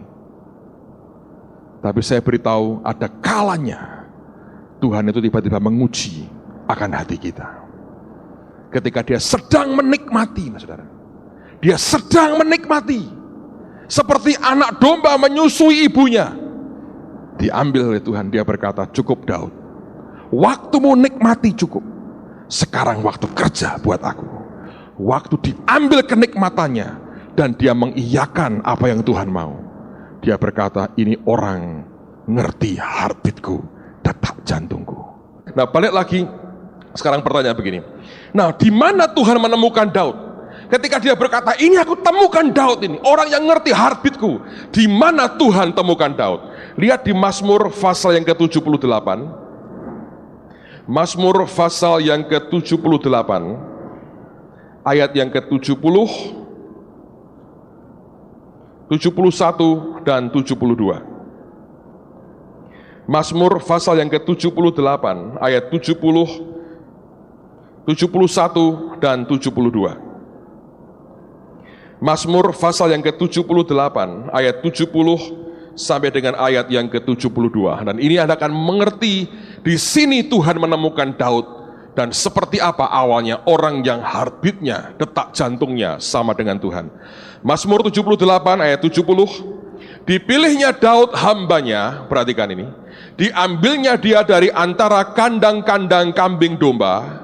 Speaker 1: tapi saya beritahu ada kalanya Tuhan itu tiba-tiba menguji akan hati kita. Ketika dia sedang menikmati, saudara, dia sedang menikmati, seperti anak domba menyusui ibunya, diambil oleh Tuhan. Dia berkata, cukup Daud, waktumu nikmati cukup, sekarang waktu kerja buat aku. Waktu diambil kenikmatannya, dan dia mengiyakan apa yang Tuhan mau. Dia berkata, ini orang ngerti heartbeatku, detak jantungku. Nah, balik lagi, sekarang pertanyaan begini. Nah, di mana Tuhan menemukan Daud? Ketika dia berkata, ini aku temukan Daud ini, orang yang ngerti heartbeatku. Di mana Tuhan temukan Daud? Lihat di Mazmur pasal yang ke-78. Mazmur pasal yang ke-78, ayat yang ke-70, 71 dan 72. Mazmur pasal yang ke-78, ayat 70, 71 dan 72. Mazmur pasal yang ke-78 ayat 70 sampai dengan ayat yang ke-72. Dan ini Anda akan mengerti di sini Tuhan menemukan Daud dan seperti apa awalnya orang yang heartbeatnya, detak jantungnya sama dengan Tuhan. Mazmur 78 ayat 70. Dipilihnya Daud hambanya, perhatikan ini, diambilnya dia dari antara kandang-kandang kambing domba,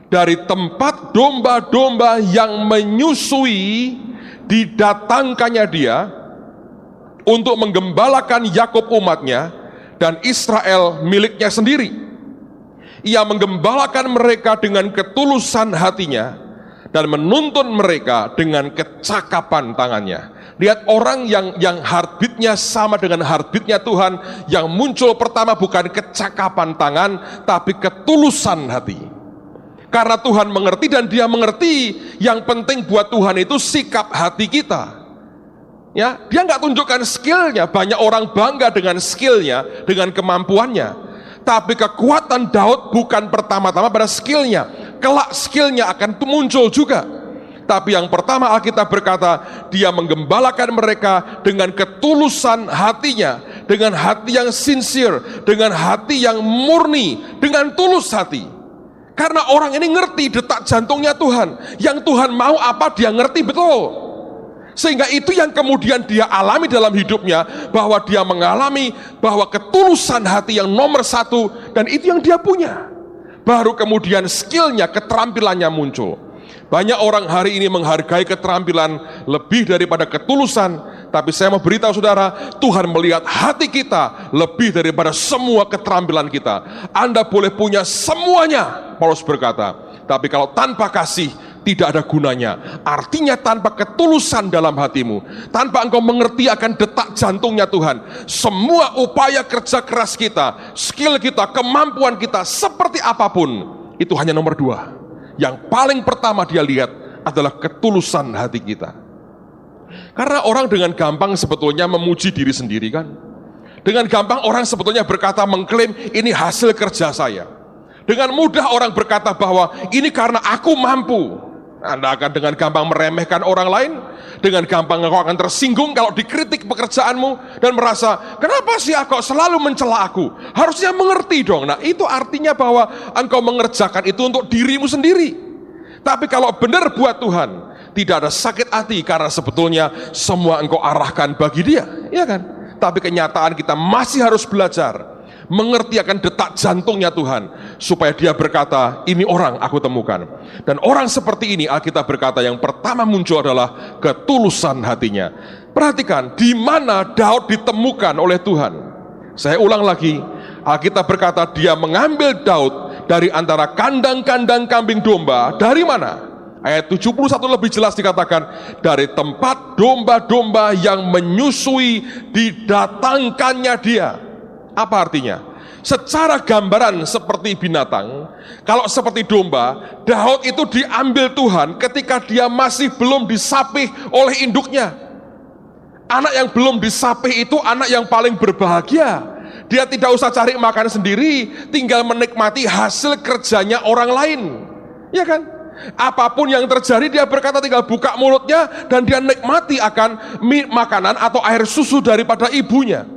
Speaker 1: dari tempat domba-domba yang menyusui, didatangkannya dia untuk menggembalakan Yakub umatnya dan Israel miliknya sendiri. Ia menggembalakan mereka dengan ketulusan hatinya dan menuntun mereka dengan kecakapan tangannya. Lihat orang yang heartbeatnya sama dengan heartbeatnya Tuhan, yang muncul pertama bukan kecakapan tangan, tapi ketulusan hati. Karena Tuhan mengerti dan dia mengerti yang penting buat Tuhan itu sikap hati kita. Ya, dia nggak tunjukkan skillnya. Banyak orang bangga dengan skillnya, dengan kemampuannya. Tapi kekuatan Daud bukan pertama-tama pada skillnya. Kelak skillnya akan muncul juga. Tapi yang pertama Alkitab berkata, dia menggembalakan mereka dengan ketulusan hatinya, dengan hati yang sincere, dengan hati yang murni, dengan tulus hati. Karena orang ini ngerti detak jantungnya Tuhan. Yang Tuhan mau apa dia ngerti betul. Sehingga itu yang kemudian dia alami dalam hidupnya, bahwa dia mengalami bahwa ketulusan hati yang nomor satu, dan itu yang dia punya. Baru kemudian skillnya, keterampilannya muncul. Banyak orang hari ini menghargai keterampilan lebih daripada ketulusan. Tapi saya mau beritahu saudara, Tuhan melihat hati kita lebih daripada semua keterampilan kita. Anda boleh punya semuanya, Paulus berkata, tapi kalau tanpa kasih, tidak ada gunanya. Artinya tanpa ketulusan dalam hatimu, tanpa engkau mengerti akan detak jantungnya Tuhan, semua upaya kerja keras kita, skill kita, kemampuan kita, seperti apapun, itu hanya nomor dua. Yang paling pertama dia lihat adalah ketulusan hati kita. Karena orang dengan gampang sebetulnya memuji diri sendiri kan. Dengan gampang orang sebetulnya berkata, mengklaim ini hasil kerja saya. Dengan mudah orang berkata bahwa ini karena aku mampu. Anda akan dengan gampang meremehkan orang lain. Dengan gampang engkau akan tersinggung kalau dikritik pekerjaanmu dan merasa, kenapa sih kau selalu mencela aku? Harusnya mengerti dong. Nah, itu artinya bahwa engkau mengerjakan itu untuk dirimu sendiri. Tapi kalau benar buat Tuhan, tidak ada sakit hati karena sebetulnya semua engkau arahkan bagi dia, ya kan? Tapi kenyataan kita masih harus belajar mengerti akan detak jantungnya Tuhan, supaya dia berkata, ini orang aku temukan. Dan orang seperti ini Alkitab berkata yang pertama muncul adalah ketulusan hatinya. Perhatikan di mana Daud ditemukan oleh Tuhan. Saya ulang lagi, Alkitab berkata dia mengambil Daud dari antara kandang-kandang kambing domba. Dari mana? Ayat 71 lebih jelas dikatakan, dari tempat domba-domba yang menyusui, didatangkannya dia. Apa artinya? Secara gambaran seperti binatang, kalau seperti domba, Daud itu diambil Tuhan ketika dia masih belum disapih oleh induknya. Anak yang belum disapi itu anak yang paling berbahagia. Dia tidak usah cari makan sendiri, tinggal menikmati hasil kerjanya orang lain. Ya kan? Apapun yang terjadi dia berkata tinggal buka mulutnya dan dia nikmati akan makanan atau air susu daripada ibunya.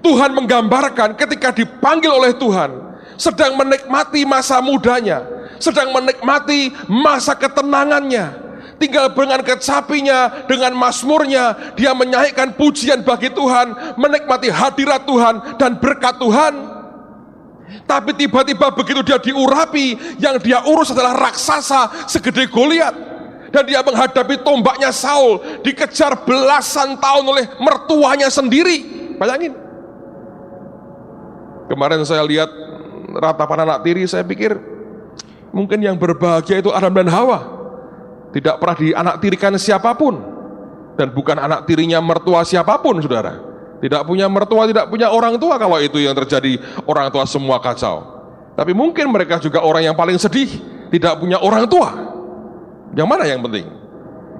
Speaker 1: Tuhan menggambarkan ketika dipanggil oleh Tuhan, sedang menikmati masa mudanya, sedang menikmati masa ketenangannya. Tinggal dengan kecapinya, dengan mazmurnya, dia menyanyikan pujian bagi Tuhan, menikmati hadirat Tuhan dan berkat Tuhan. Tapi tiba-tiba begitu dia diurapi, yang dia urus adalah raksasa segede Goliat. Dan dia menghadapi tombaknya Saul, dikejar belasan tahun oleh mertuanya sendiri. Bayangin. Kemarin saya lihat ratapan anak tiri, saya pikir mungkin yang berbahagia itu Adam dan Hawa. Tidak pernah dianaktirikan siapapun, dan bukan anak tirinya mertua siapapun, saudara. Tidak punya mertua, tidak punya orang tua. Kalau itu yang terjadi, orang tua semua kacau. Tapi mungkin mereka juga orang yang paling sedih, tidak punya orang tua. Yang mana yang penting?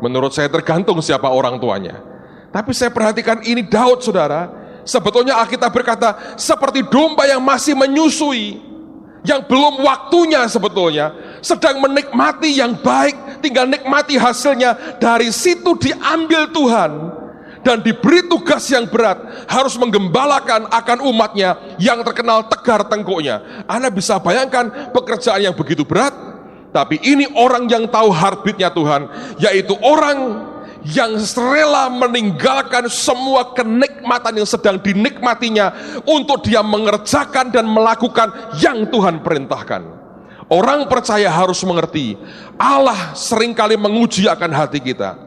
Speaker 1: Menurut saya tergantung siapa orang tuanya. Tapi saya perhatikan ini Daud, saudara. Sebetulnya Alkitab berkata seperti domba yang masih menyusui, yang belum waktunya sebetulnya, sedang menikmati yang baik, tinggal nikmati hasilnya. Dari situ diambil Tuhan dan diberi tugas yang berat, harus menggembalakan akan umatnya yang terkenal tegar tengkuknya. Anda bisa bayangkan pekerjaan yang begitu berat, tapi ini orang yang tahu heartbeatnya Tuhan, yaitu orang yang rela meninggalkan semua kenikmatan yang sedang dinikmatinya untuk dia mengerjakan dan melakukan yang Tuhan perintahkan. Orang percaya harus mengerti, Allah seringkali menguji akan hati kita.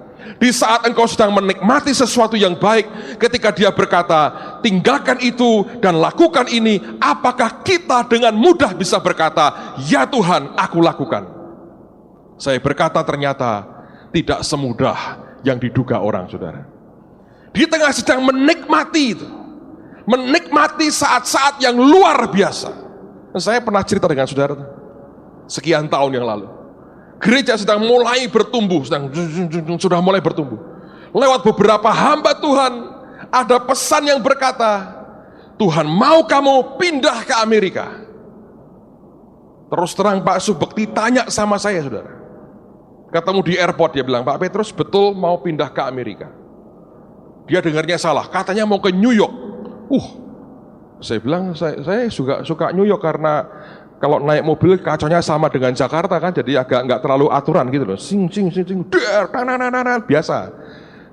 Speaker 1: Di saat engkau sedang menikmati sesuatu yang baik, ketika dia berkata, tinggalkan itu dan lakukan ini, apakah kita dengan mudah bisa berkata, ya Tuhan, aku lakukan? Saya berkata ternyata tidak semudah yang diduga orang, saudara. Di tengah sedang menikmati itu, menikmati saat-saat yang luar biasa. Saya pernah cerita dengan saudara, sekian tahun yang lalu, gereja sedang mulai bertumbuh, sudah mulai bertumbuh. Lewat beberapa hamba Tuhan, ada pesan yang berkata, Tuhan mau kamu pindah ke Amerika. Terus terang Pak Subekti tanya sama saya, saudara. Ketemu di airport, dia bilang, Pak Petrus betul mau pindah ke Amerika? Dia dengarnya salah, katanya mau ke New York. Saya bilang, saya suka New York karena kalau naik mobil kacanya sama dengan Jakarta kan, jadi agak nggak terlalu aturan gitu loh, biasa.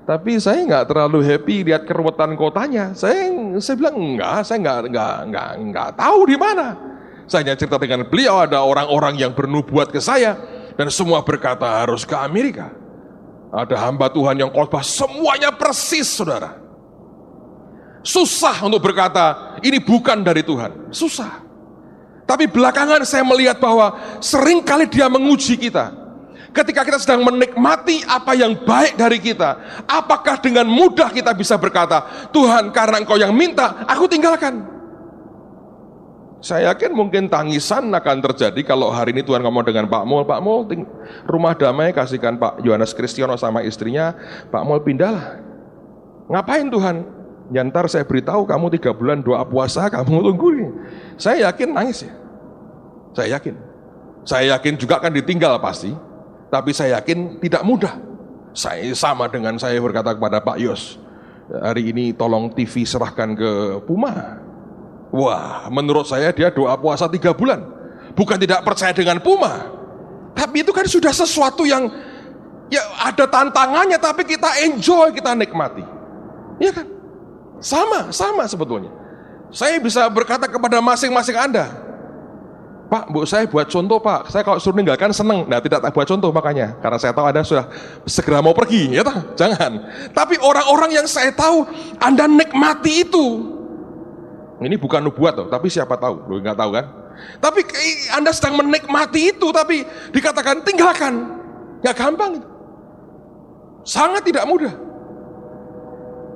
Speaker 1: Tapi saya nggak terlalu happy lihat keruwetan kotanya. Saya bilang enggak, saya nggak tahu di mana. Saya hanya cerita dengan beliau, ada orang-orang yang bernubuat ke saya, dan semua berkata harus ke Amerika. Ada hamba Tuhan yang khotbah semuanya persis, saudara. Susah untuk berkata ini bukan dari Tuhan, susah. Tapi belakangan saya melihat bahwa seringkali dia menguji kita. Ketika kita sedang menikmati apa yang baik dari kita, apakah dengan mudah kita bisa berkata, Tuhan karena Engkau yang minta, aku tinggalkan? Saya yakin mungkin tangisan akan terjadi kalau hari ini Tuhan ngomong dengan Pak Mul, rumah damai kasihkan Pak Yohanes Kristiono sama istrinya, Pak Mul pindahlah. Ngapain Tuhan? Ya ntar saya beritahu kamu 3 bulan doa puasa, kamu tungguin. Saya yakin nangis ya. Saya yakin juga akan ditinggal pasti. Tapi saya yakin tidak mudah. Saya sama dengan saya berkata kepada Pak Yos, hari ini tolong TV serahkan ke Puma. Wah, menurut saya dia doa puasa 3 bulan. Bukan tidak percaya dengan Puma, tapi itu kan sudah sesuatu yang ya ada tantangannya, tapi kita enjoy, kita nikmati. Iya kan? Sama sebetulnya. Saya bisa berkata kepada masing-masing Anda, Pak, Bu, saya buat contoh Pak, saya kalau suruh ninggalkan seneng. Nah, tidak buat contoh makanya, karena saya tahu Anda sudah segera mau pergi, ya tak? Jangan. Tapi orang-orang yang saya tahu Anda nikmati itu. Ini bukan nubuat loh, tapi siapa tahu, lo nggak tahu kan? Tapi Anda sedang menikmati itu, tapi dikatakan tinggalkan, nggak gampang itu, sangat tidak mudah.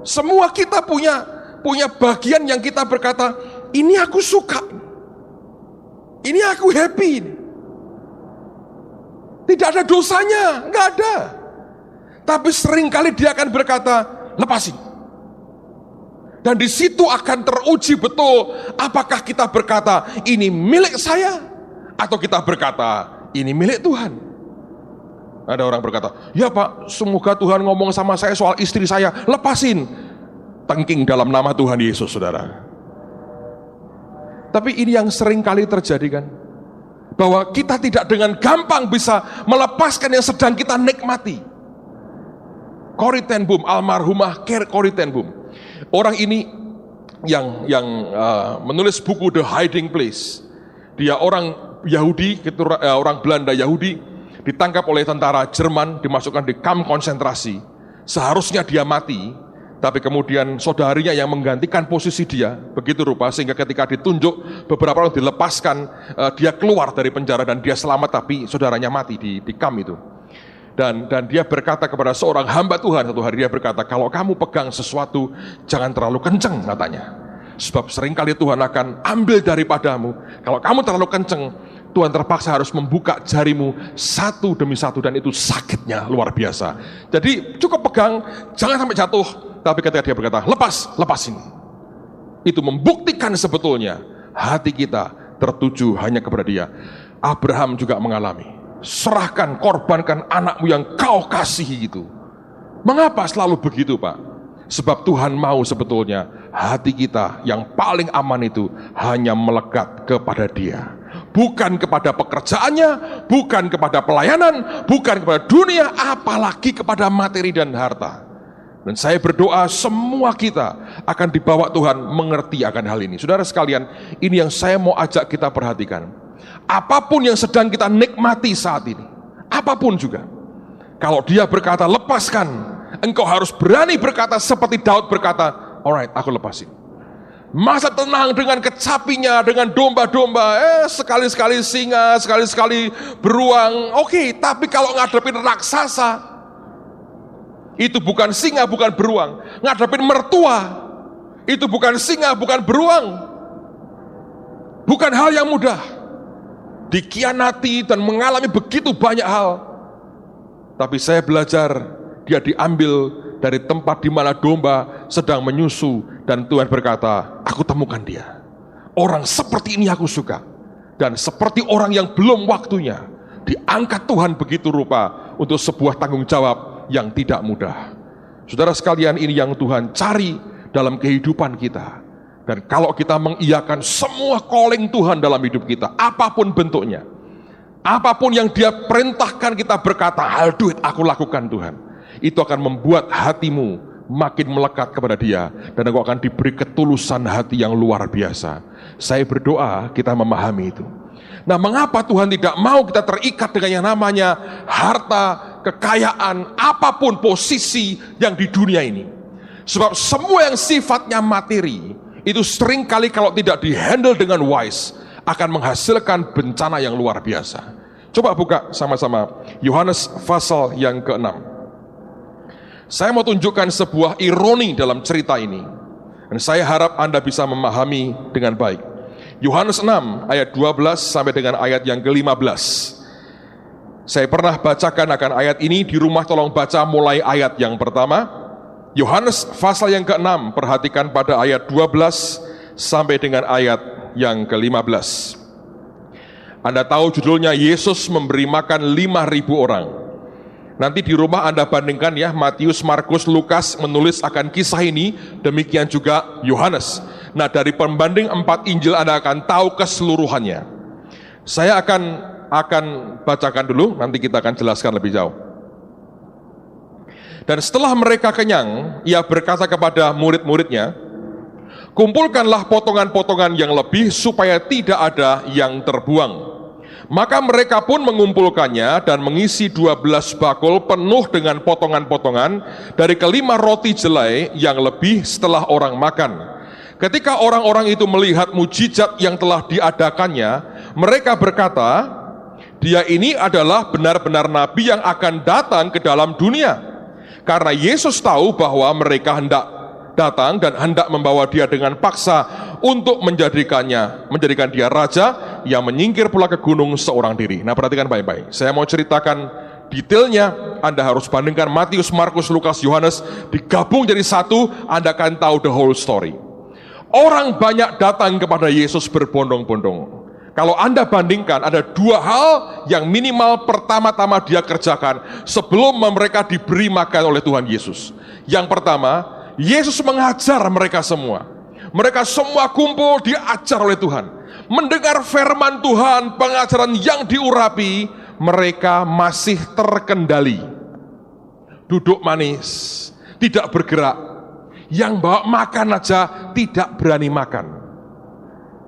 Speaker 1: Semua kita punya bagian yang kita berkata, ini aku suka, ini aku happy, tidak ada dosanya, nggak ada. Tapi seringkali dia akan berkata, lepasin, Dan di situ akan teruji betul apakah kita berkata ini milik saya atau kita berkata ini milik Tuhan. Ada orang berkata, ya Pak, semoga Tuhan ngomong sama saya soal istri saya, lepasin. Tengking dalam nama Tuhan Yesus, saudara. Tapi ini yang sering kali terjadi kan, bahwa kita tidak dengan gampang bisa melepaskan yang sedang kita nikmati. Corrie ten Boom, almarhumah Corrie ten Boom. Orang ini yang menulis buku The Hiding Place. Dia orang Yahudi, orang Belanda Yahudi, ditangkap oleh tentara Jerman, dimasukkan di kamp konsentrasi. Seharusnya dia mati, tapi kemudian saudarinya yang menggantikan posisi dia, begitu rupa sehingga ketika ditunjuk beberapa orang dilepaskan, dia keluar dari penjara dan dia selamat, tapi saudaranya mati di kamp itu. Dan dia berkata kepada seorang hamba Tuhan, satu hari dia berkata, kalau kamu pegang sesuatu jangan terlalu kenceng, katanya, sebab seringkali Tuhan akan ambil daripadamu. Kalau kamu terlalu kenceng, Tuhan terpaksa harus membuka jarimu satu demi satu, dan itu sakitnya luar biasa. Jadi cukup pegang, jangan sampai jatuh. Tapi ketika dia berkata, lepas ini, itu membuktikan sebetulnya hati kita tertuju hanya kepada Dia. Abraham juga mengalami, serahkan, korbankan anakmu yang kau kasihi itu. Mengapa selalu begitu, Pak? Sebab Tuhan mau sebetulnya hati kita yang paling aman itu hanya melekat kepada Dia. Bukan kepada pekerjaannya, bukan kepada pelayanan, bukan kepada dunia, apalagi kepada materi dan harta. Dan saya berdoa semua kita akan dibawa Tuhan mengerti akan hal ini. Saudara sekalian, ini yang saya mau ajak kita perhatikan. Apapun yang sedang kita nikmati saat ini, apapun juga, kalau Dia berkata lepaskan, engkau harus berani berkata seperti Daud berkata, alright, aku lepasin. Masa tenang dengan kecapinya, dengan domba-domba, sekali-sekali singa, sekali-sekali beruang, oke, tapi kalau ngadepin raksasa, itu bukan singa, bukan beruang. Ngadepin mertua, itu bukan singa, bukan beruang. Bukan hal yang mudah. Dikhianati dan mengalami begitu banyak hal. Tapi saya belajar, dia diambil dari tempat di mana domba sedang menyusu, dan Tuhan berkata, aku temukan dia. Orang seperti ini aku suka. Dan seperti orang yang belum waktunya, diangkat Tuhan begitu rupa untuk sebuah tanggung jawab yang tidak mudah. Saudara sekalian, ini yang Tuhan cari dalam kehidupan kita. Dan kalau kita mengiyakan semua calling Tuhan dalam hidup kita, apapun bentuknya, apapun yang Dia perintahkan kita berkata, I'll do it, aku lakukan Tuhan, itu akan membuat hatimu makin melekat kepada Dia, dan engkau akan diberi ketulusan hati yang luar biasa. Saya berdoa kita memahami itu. Nah, mengapa Tuhan tidak mau kita terikat dengan yang namanya harta, kekayaan, apapun posisi yang di dunia ini? Sebab semua yang sifatnya materi, itu seringkali kalau tidak dihandle dengan wise, akan menghasilkan bencana yang luar biasa. Coba buka sama-sama Yohanes pasal yang ke-6. Saya mau tunjukkan sebuah ironi dalam cerita ini, dan saya harap Anda bisa memahami dengan baik. Yohanes 6 ayat 12 sampai dengan ayat yang ke-15. Saya pernah bacakan akan ayat ini di rumah, tolong baca mulai ayat yang pertama. Yohanes pasal yang ke-6, perhatikan pada ayat 12 sampai dengan ayat yang ke-15. Anda tahu judulnya, Yesus memberi makan 5.000 orang. Nanti di rumah Anda bandingkan ya, Matius, Markus, Lukas menulis akan kisah ini, demikian juga Yohanes. Nah, dari pembanding 4 Injil Anda akan tahu keseluruhannya. Saya akan bacakan dulu, nanti kita akan jelaskan lebih jauh. Dan setelah mereka kenyang, Ia berkata kepada murid-muridnya, kumpulkanlah potongan-potongan yang lebih supaya tidak ada yang terbuang. Maka mereka pun mengumpulkannya dan mengisi 12 bakul penuh dengan potongan-potongan dari kelima roti jelai yang lebih setelah orang makan. Ketika orang-orang itu melihat mujizat yang telah diadakannya, mereka berkata, Dia ini adalah benar-benar nabi yang akan datang ke dalam dunia. Karena Yesus tahu bahwa mereka hendak datang dan hendak membawa Dia dengan paksa untuk menjadikan Dia raja, yang menyingkir pula ke gunung seorang diri. Nah, perhatikan baik-baik. Saya mau ceritakan detailnya Anda harus bandingkan Matius, Markus, Lukas, Yohanes, digabung jadi satu, Anda akan tahu the whole story. Orang banyak datang kepada Yesus berbondong-bondong. Kalau Anda bandingkan, ada dua hal yang minimal pertama-tama dia kerjakan sebelum mereka diberi makan oleh Tuhan Yesus. Yang pertama, Yesus mengajar mereka semua. Mereka semua kumpul diajar oleh Tuhan. Mendengar firman Tuhan, pengajaran yang diurapi, mereka masih terkendali. Duduk manis, tidak bergerak. Yang bawa makan aja tidak berani makan.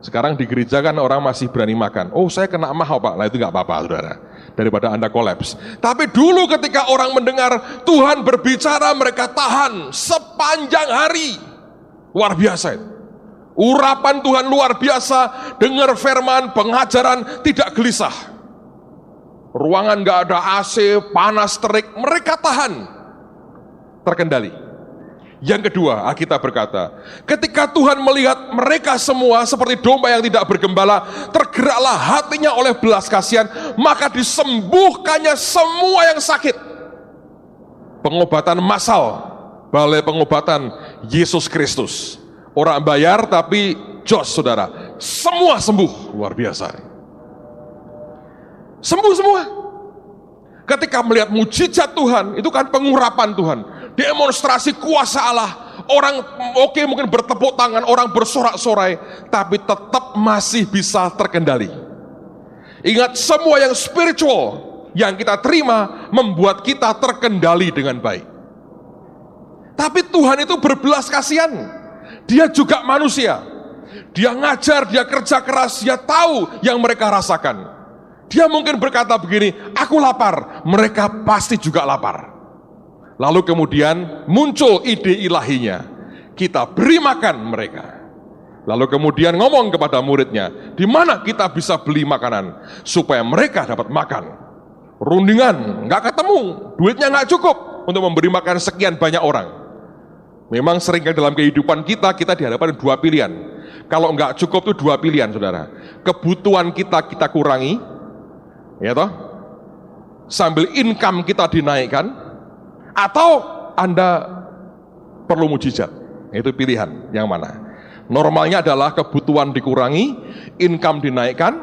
Speaker 1: Sekarang di gereja kan orang masih berani makan. Oh, saya kena mahal Pak. Nah itu gak apa-apa saudara, daripada Anda kolaps. Tapi dulu ketika orang mendengar Tuhan berbicara, mereka tahan sepanjang hari. Luar biasa itu. Urapan Tuhan luar biasa. Dengar firman, pengajaran, tidak gelisah. Ruangan gak ada AC, panas terik, mereka tahan, terkendali. Yang kedua, Alkitab berkata, ketika Tuhan melihat mereka semua seperti domba yang tidak bergembala, tergeraklah hatinya oleh belas kasihan, maka disembuhkannya semua yang sakit. Pengobatan massal, balai pengobatan Yesus Kristus. Orang bayar tapi jos saudara, semua sembuh, luar biasa. Sembuh semua. Ketika melihat mujizat Tuhan, itu kan pengurapan Tuhan. Demonstrasi kuasa Allah. Orang mungkin bertepuk tangan, orang bersorak-sorai, tapi tetap masih bisa terkendali. Ingat, semua yang spiritual yang kita terima membuat kita terkendali dengan baik. Tapi Tuhan itu berbelas kasihan. Dia juga manusia. Dia ngajar, dia kerja keras, dia tahu yang mereka rasakan. Dia mungkin berkata begini, aku lapar, mereka pasti juga lapar. Lalu kemudian muncul ide ilahinya, kita beri makan mereka. Lalu kemudian ngomong kepada muridnya, di mana kita bisa beli makanan supaya mereka dapat makan. Rundingan, nggak ketemu, duitnya nggak cukup untuk memberi makan sekian banyak orang. Memang seringkali dalam kehidupan kita dihadapkan dua pilihan. Kalau nggak cukup tuh dua pilihan saudara. Kebutuhan kita kurangi, ya toh, sambil income kita dinaikkan. Atau Anda perlu mujizat. Itu pilihan yang mana. Normalnya adalah kebutuhan dikurangi, income dinaikkan.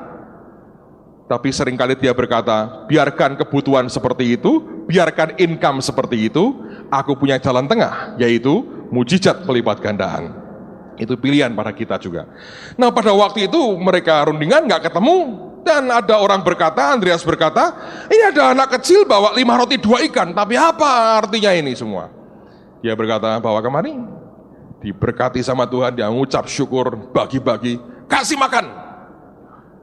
Speaker 1: Tapi seringkali dia berkata, biarkan kebutuhan seperti itu, biarkan income seperti itu, aku punya jalan tengah, yaitu mujizat pelipat gandaan. Itu pilihan pada kita juga. Nah pada waktu itu mereka rundingan gak ketemu. Dan ada orang berkata, Andreas berkata, ini ada anak kecil bawa 5 roti 2 ikan, tapi apa artinya ini semua? Dia berkata, bawa kemari, diberkati sama Tuhan, dia ngucap syukur, bagi-bagi, kasih makan,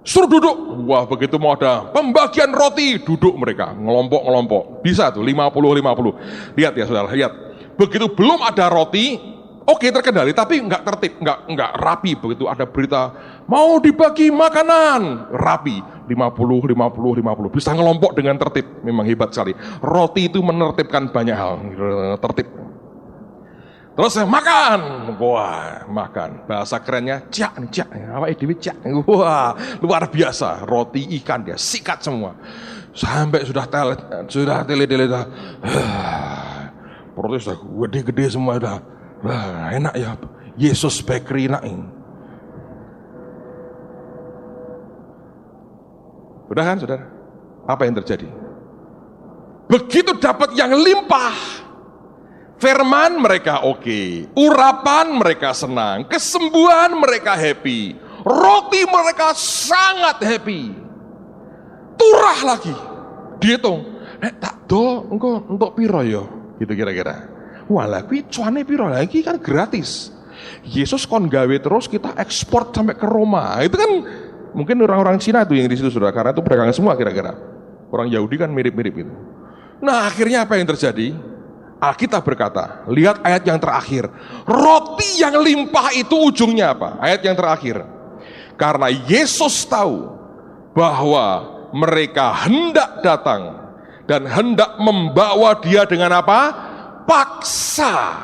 Speaker 1: suruh duduk. Wah begitu mau ada pembagian roti, duduk mereka, ngelompok-ngelompok, bisa tuh 50-50. Lihat ya saudara, lihat, begitu belum ada roti, oke terkendali, tapi nggak tertib, nggak rapi. Begitu ada berita mau dibagi makanan, rapi, 50, bisa ngelompok dengan tertib. Memang hebat sekali. Roti itu menertibkan banyak hal, tertib. Terus makan, wah makan. Bahasa kerennya cak, apa itu cak, wah luar biasa. Roti ikan dia sikat semua, sampai sudah tele, perutnya sudah gede-gede semua dah. Wah, enak ya, Yesus Bakery enak ini. Udah kan saudara? Apa yang terjadi? Begitu dapat yang limpah, firman mereka oke, urapan mereka senang, kesembuhan mereka happy, roti mereka sangat happy. Turah lagi, dihitung, tak do, engkau untuk piro yo, gitu kira-kira. Walah, kuwi cuane piro lagi kan gratis. Yesus kon gawe terus kita ekspor sampai ke Roma. Itu kan mungkin orang-orang Cina itu yang di situ saudara, karena itu pedagang semua kira-kira. Orang Yahudi kan mirip-mirip itu. Nah akhirnya apa yang terjadi? Alkitab berkata, lihat ayat yang terakhir. Roti yang limpah itu ujungnya apa? Ayat yang terakhir. Karena Yesus tahu bahwa mereka hendak datang dan hendak membawa dia dengan apa? Paksa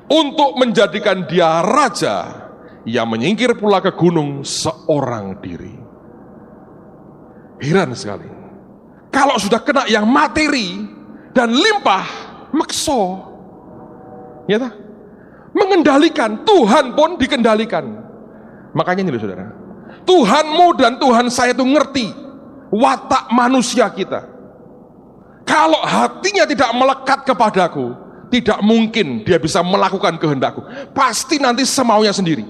Speaker 1: untuk menjadikan dia raja, ia menyingkir pula ke gunung seorang diri. Heran sekali. Kalau sudah kena yang materi dan limpah, makso. Ya tak? Mengendalikan, Tuhan pun dikendalikan. Makanya ini loh saudara, Tuhanmu dan Tuhan saya itu ngerti watak manusia kita. Kalau hatinya tidak melekat kepadaku, tidak mungkin dia bisa melakukan kehendakku. Pasti nanti semaunya sendiri.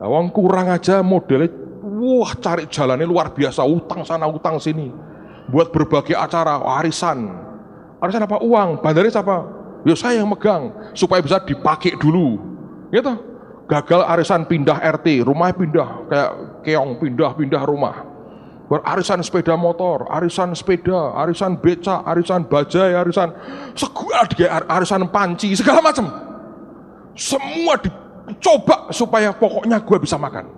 Speaker 1: Wong kurang aja modelnya, wah cari jalannya luar biasa, utang sana utang sini, buat berbagai acara, arisan apa uang, bandarnya siapa? Ya saya yang megang, supaya bisa dipakai dulu, gitu. Gagal arisan pindah RT, rumahnya pindah, kayak keong pindah rumah. Arisan sepeda motor, arisan sepeda, arisan beca, arisan bajai, arisan arisan panci, segala macam. Semua dicoba supaya pokoknya gue bisa makan.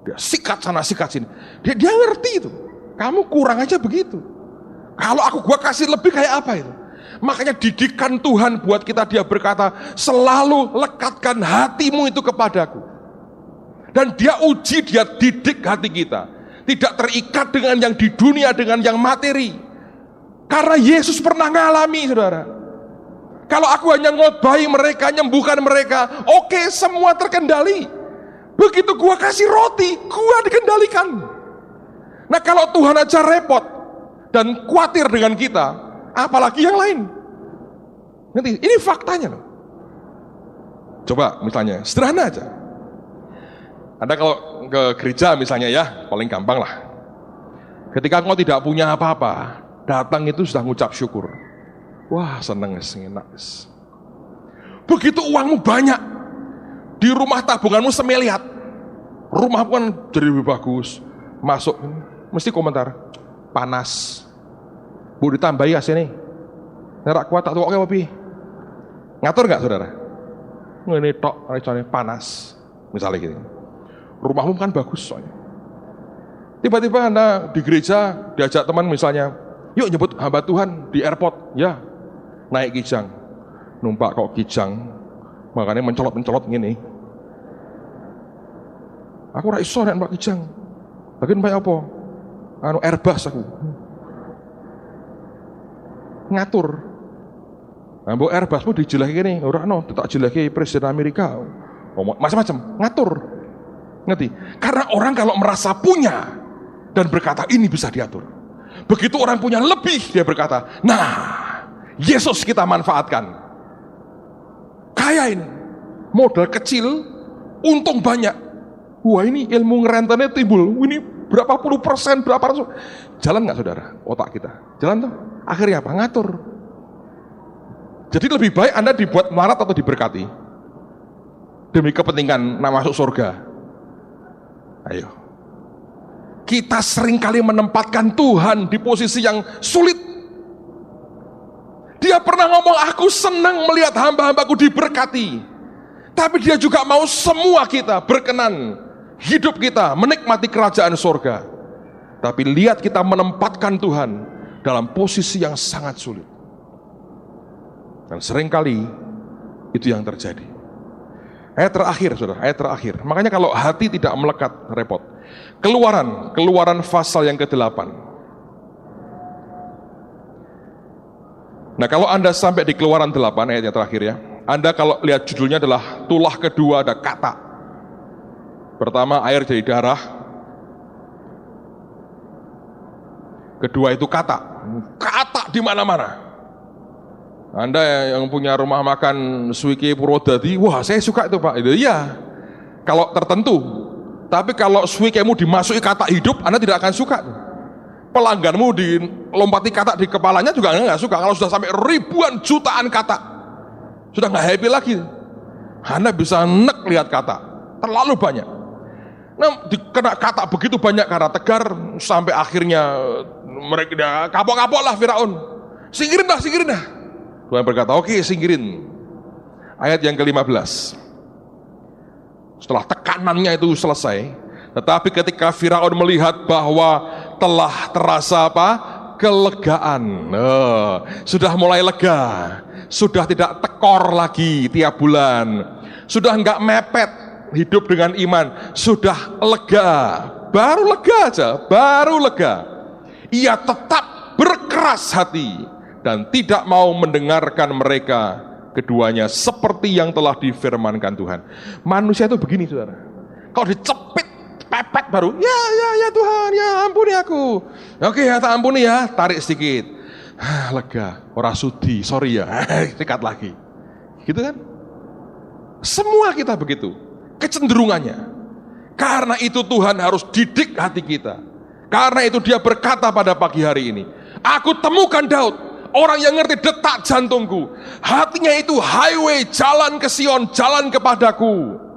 Speaker 1: Dia sikat sana, sikat sini. Dia ngerti itu. Kamu kurang aja begitu. Kalau gue kasih lebih kayak apa itu? Makanya didikan Tuhan buat kita, dia berkata, selalu lekatkan hatimu itu kepadaku. Dan dia uji, dia didik hati kita. Tidak terikat dengan yang di dunia, dengan yang materi. Karena Yesus pernah ngalami, saudara. Kalau aku hanya ngotbahi mereka, nyembuhkan mereka, oke, semua terkendali. Begitu gua kasih roti, gua dikendalikan. Nah kalau Tuhan aja repot dan khawatir dengan kita, apalagi yang lain. Nanti ini faktanya loh. Coba misalnya, sederhana aja. Anda kalau ke gereja misalnya ya, paling gampang lah. Ketika engkau tidak punya apa-apa, datang itu sudah ngucap syukur. Wah seneng, enak. Begitu uangmu banyak, di rumah tabunganmu semiliat, rumahmu kan jadi lebih bagus, masuk, mesti komentar, panas. Bu ditambahi AC nih, nerak kuat tak tuh oke papi. Ngatur nggak saudara? Ini tok, panas, misalnya gitu. Rumahmu kan bagus soalnya. Tiba-tiba Anda di gereja diajak teman misalnya, yuk nyebut hamba Tuhan di airport, ya naik kijang, numpak kok kijang, makanya mencolot gini. Aku ora iso nek numpak kijang. Bagian numpak apa? Anu Airbus aku. Ngatur. Nah, mbok Airbusmu dijeleki kene, ora ono, tak jeleki Presiden Amerika. Macam-macam, ngatur. Ngerti? Karena orang kalau merasa punya dan berkata ini bisa diatur. Begitu orang punya lebih, dia berkata, nah, Yesus kita manfaatkan. Kayain, modal kecil, untung banyak. Wah ini ilmu ngerentennya timbul, ini berapa puluh persen, berapa ratus. Jalan nggak saudara, otak kita? Jalan tuh. Akhirnya apa? Ngatur. Jadi lebih baik Anda dibuat melarat atau diberkati demi kepentingan masuk surga. Ayo. Kita seringkali menempatkan Tuhan di posisi yang sulit. Dia pernah ngomong, aku senang melihat hamba-hambaku diberkati. Tapi dia juga mau semua kita berkenan, hidup kita menikmati kerajaan surga. Tapi lihat kita menempatkan Tuhan dalam posisi yang sangat sulit. Dan seringkali itu yang terjadi. Ayat terakhir, saudara, ayat terakhir. Makanya kalau hati tidak melekat, repot. Keluaran pasal yang ke-8. Nah kalau Anda sampai di Keluaran 8, ayat yang terakhir ya. Anda kalau lihat judulnya adalah tulah kedua ada kata. Pertama air jadi darah. Kedua itu kata. Kata di mana-mana. Anda yang punya rumah makan Swike Purwodadi, wah saya suka itu Pak. Itu iya. Kalau tertentu. Tapi kalau Swikemu dimasuki kata hidup, Anda tidak akan suka. Pelangganmu dilompati kata di kepalanya juga nggak suka. Kalau sudah sampai ribuan jutaan kata, sudah nggak happy lagi. Anda bisa nek lihat kata, terlalu banyak. Nah, dikena kata begitu banyak karena tegar sampai akhirnya mereka kapok-kapok lah Firaun. Singkirin dah. Tuhan berkata, oke, singkirin. Ayat yang ke-15. Setelah tekanannya itu selesai, tetapi ketika Firaun melihat bahwa telah terasa apa? Kelegaan. Sudah mulai lega, sudah tidak tekor lagi tiap bulan, sudah enggak mepet hidup dengan iman, sudah lega, baru lega aja, baru lega. Ia tetap berkeras hati dan tidak mau mendengarkan mereka keduanya seperti yang telah difirmankan Tuhan. Manusia itu begini, saudara. Kalau dicepit, pepet baru, ya Tuhan, ya ampuni aku. Oke ya, tak ampuni ya, tarik sedikit. Lega, ora sudi, sorry ya, sikat lagi. Gitu kan? Semua kita begitu, kecenderungannya. Karena itu Tuhan harus didik hati kita. Karena itu Dia berkata pada pagi hari ini, aku temukan Daud, orang yang ngerti detak jantungku. Hatinya itu highway, jalan ke Sion, jalan kepadaku.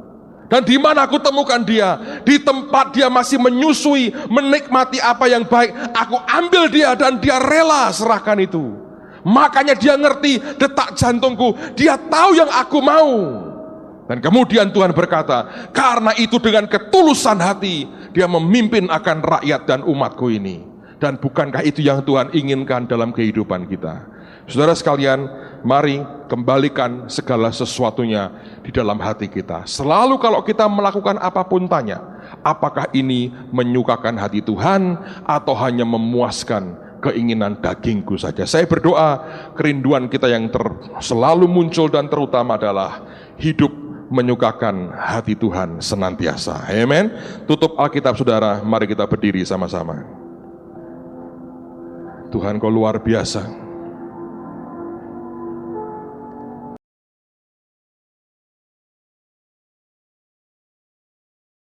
Speaker 1: Dan di mana aku temukan dia? Di tempat dia masih menyusui, menikmati apa yang baik. Aku ambil dia dan dia rela serahkan itu. Makanya dia ngerti detak jantungku. Dia tahu yang aku mau. Dan kemudian Tuhan berkata, karena itu dengan ketulusan hati, dia memimpin akan rakyat dan umatku ini. Dan bukankah itu yang Tuhan inginkan dalam kehidupan kita? Saudara sekalian, mari kembalikan segala sesuatunya di dalam hati kita. Selalu kalau kita melakukan apapun tanya, apakah ini menyukakan hati Tuhan atau hanya memuaskan keinginan dagingku saja. Saya berdoa kerinduan kita yang selalu muncul dan terutama adalah hidup menyukakan hati Tuhan senantiasa. Amen. Tutup Alkitab saudara, mari kita berdiri sama-sama. Tuhan, Kau luar biasa.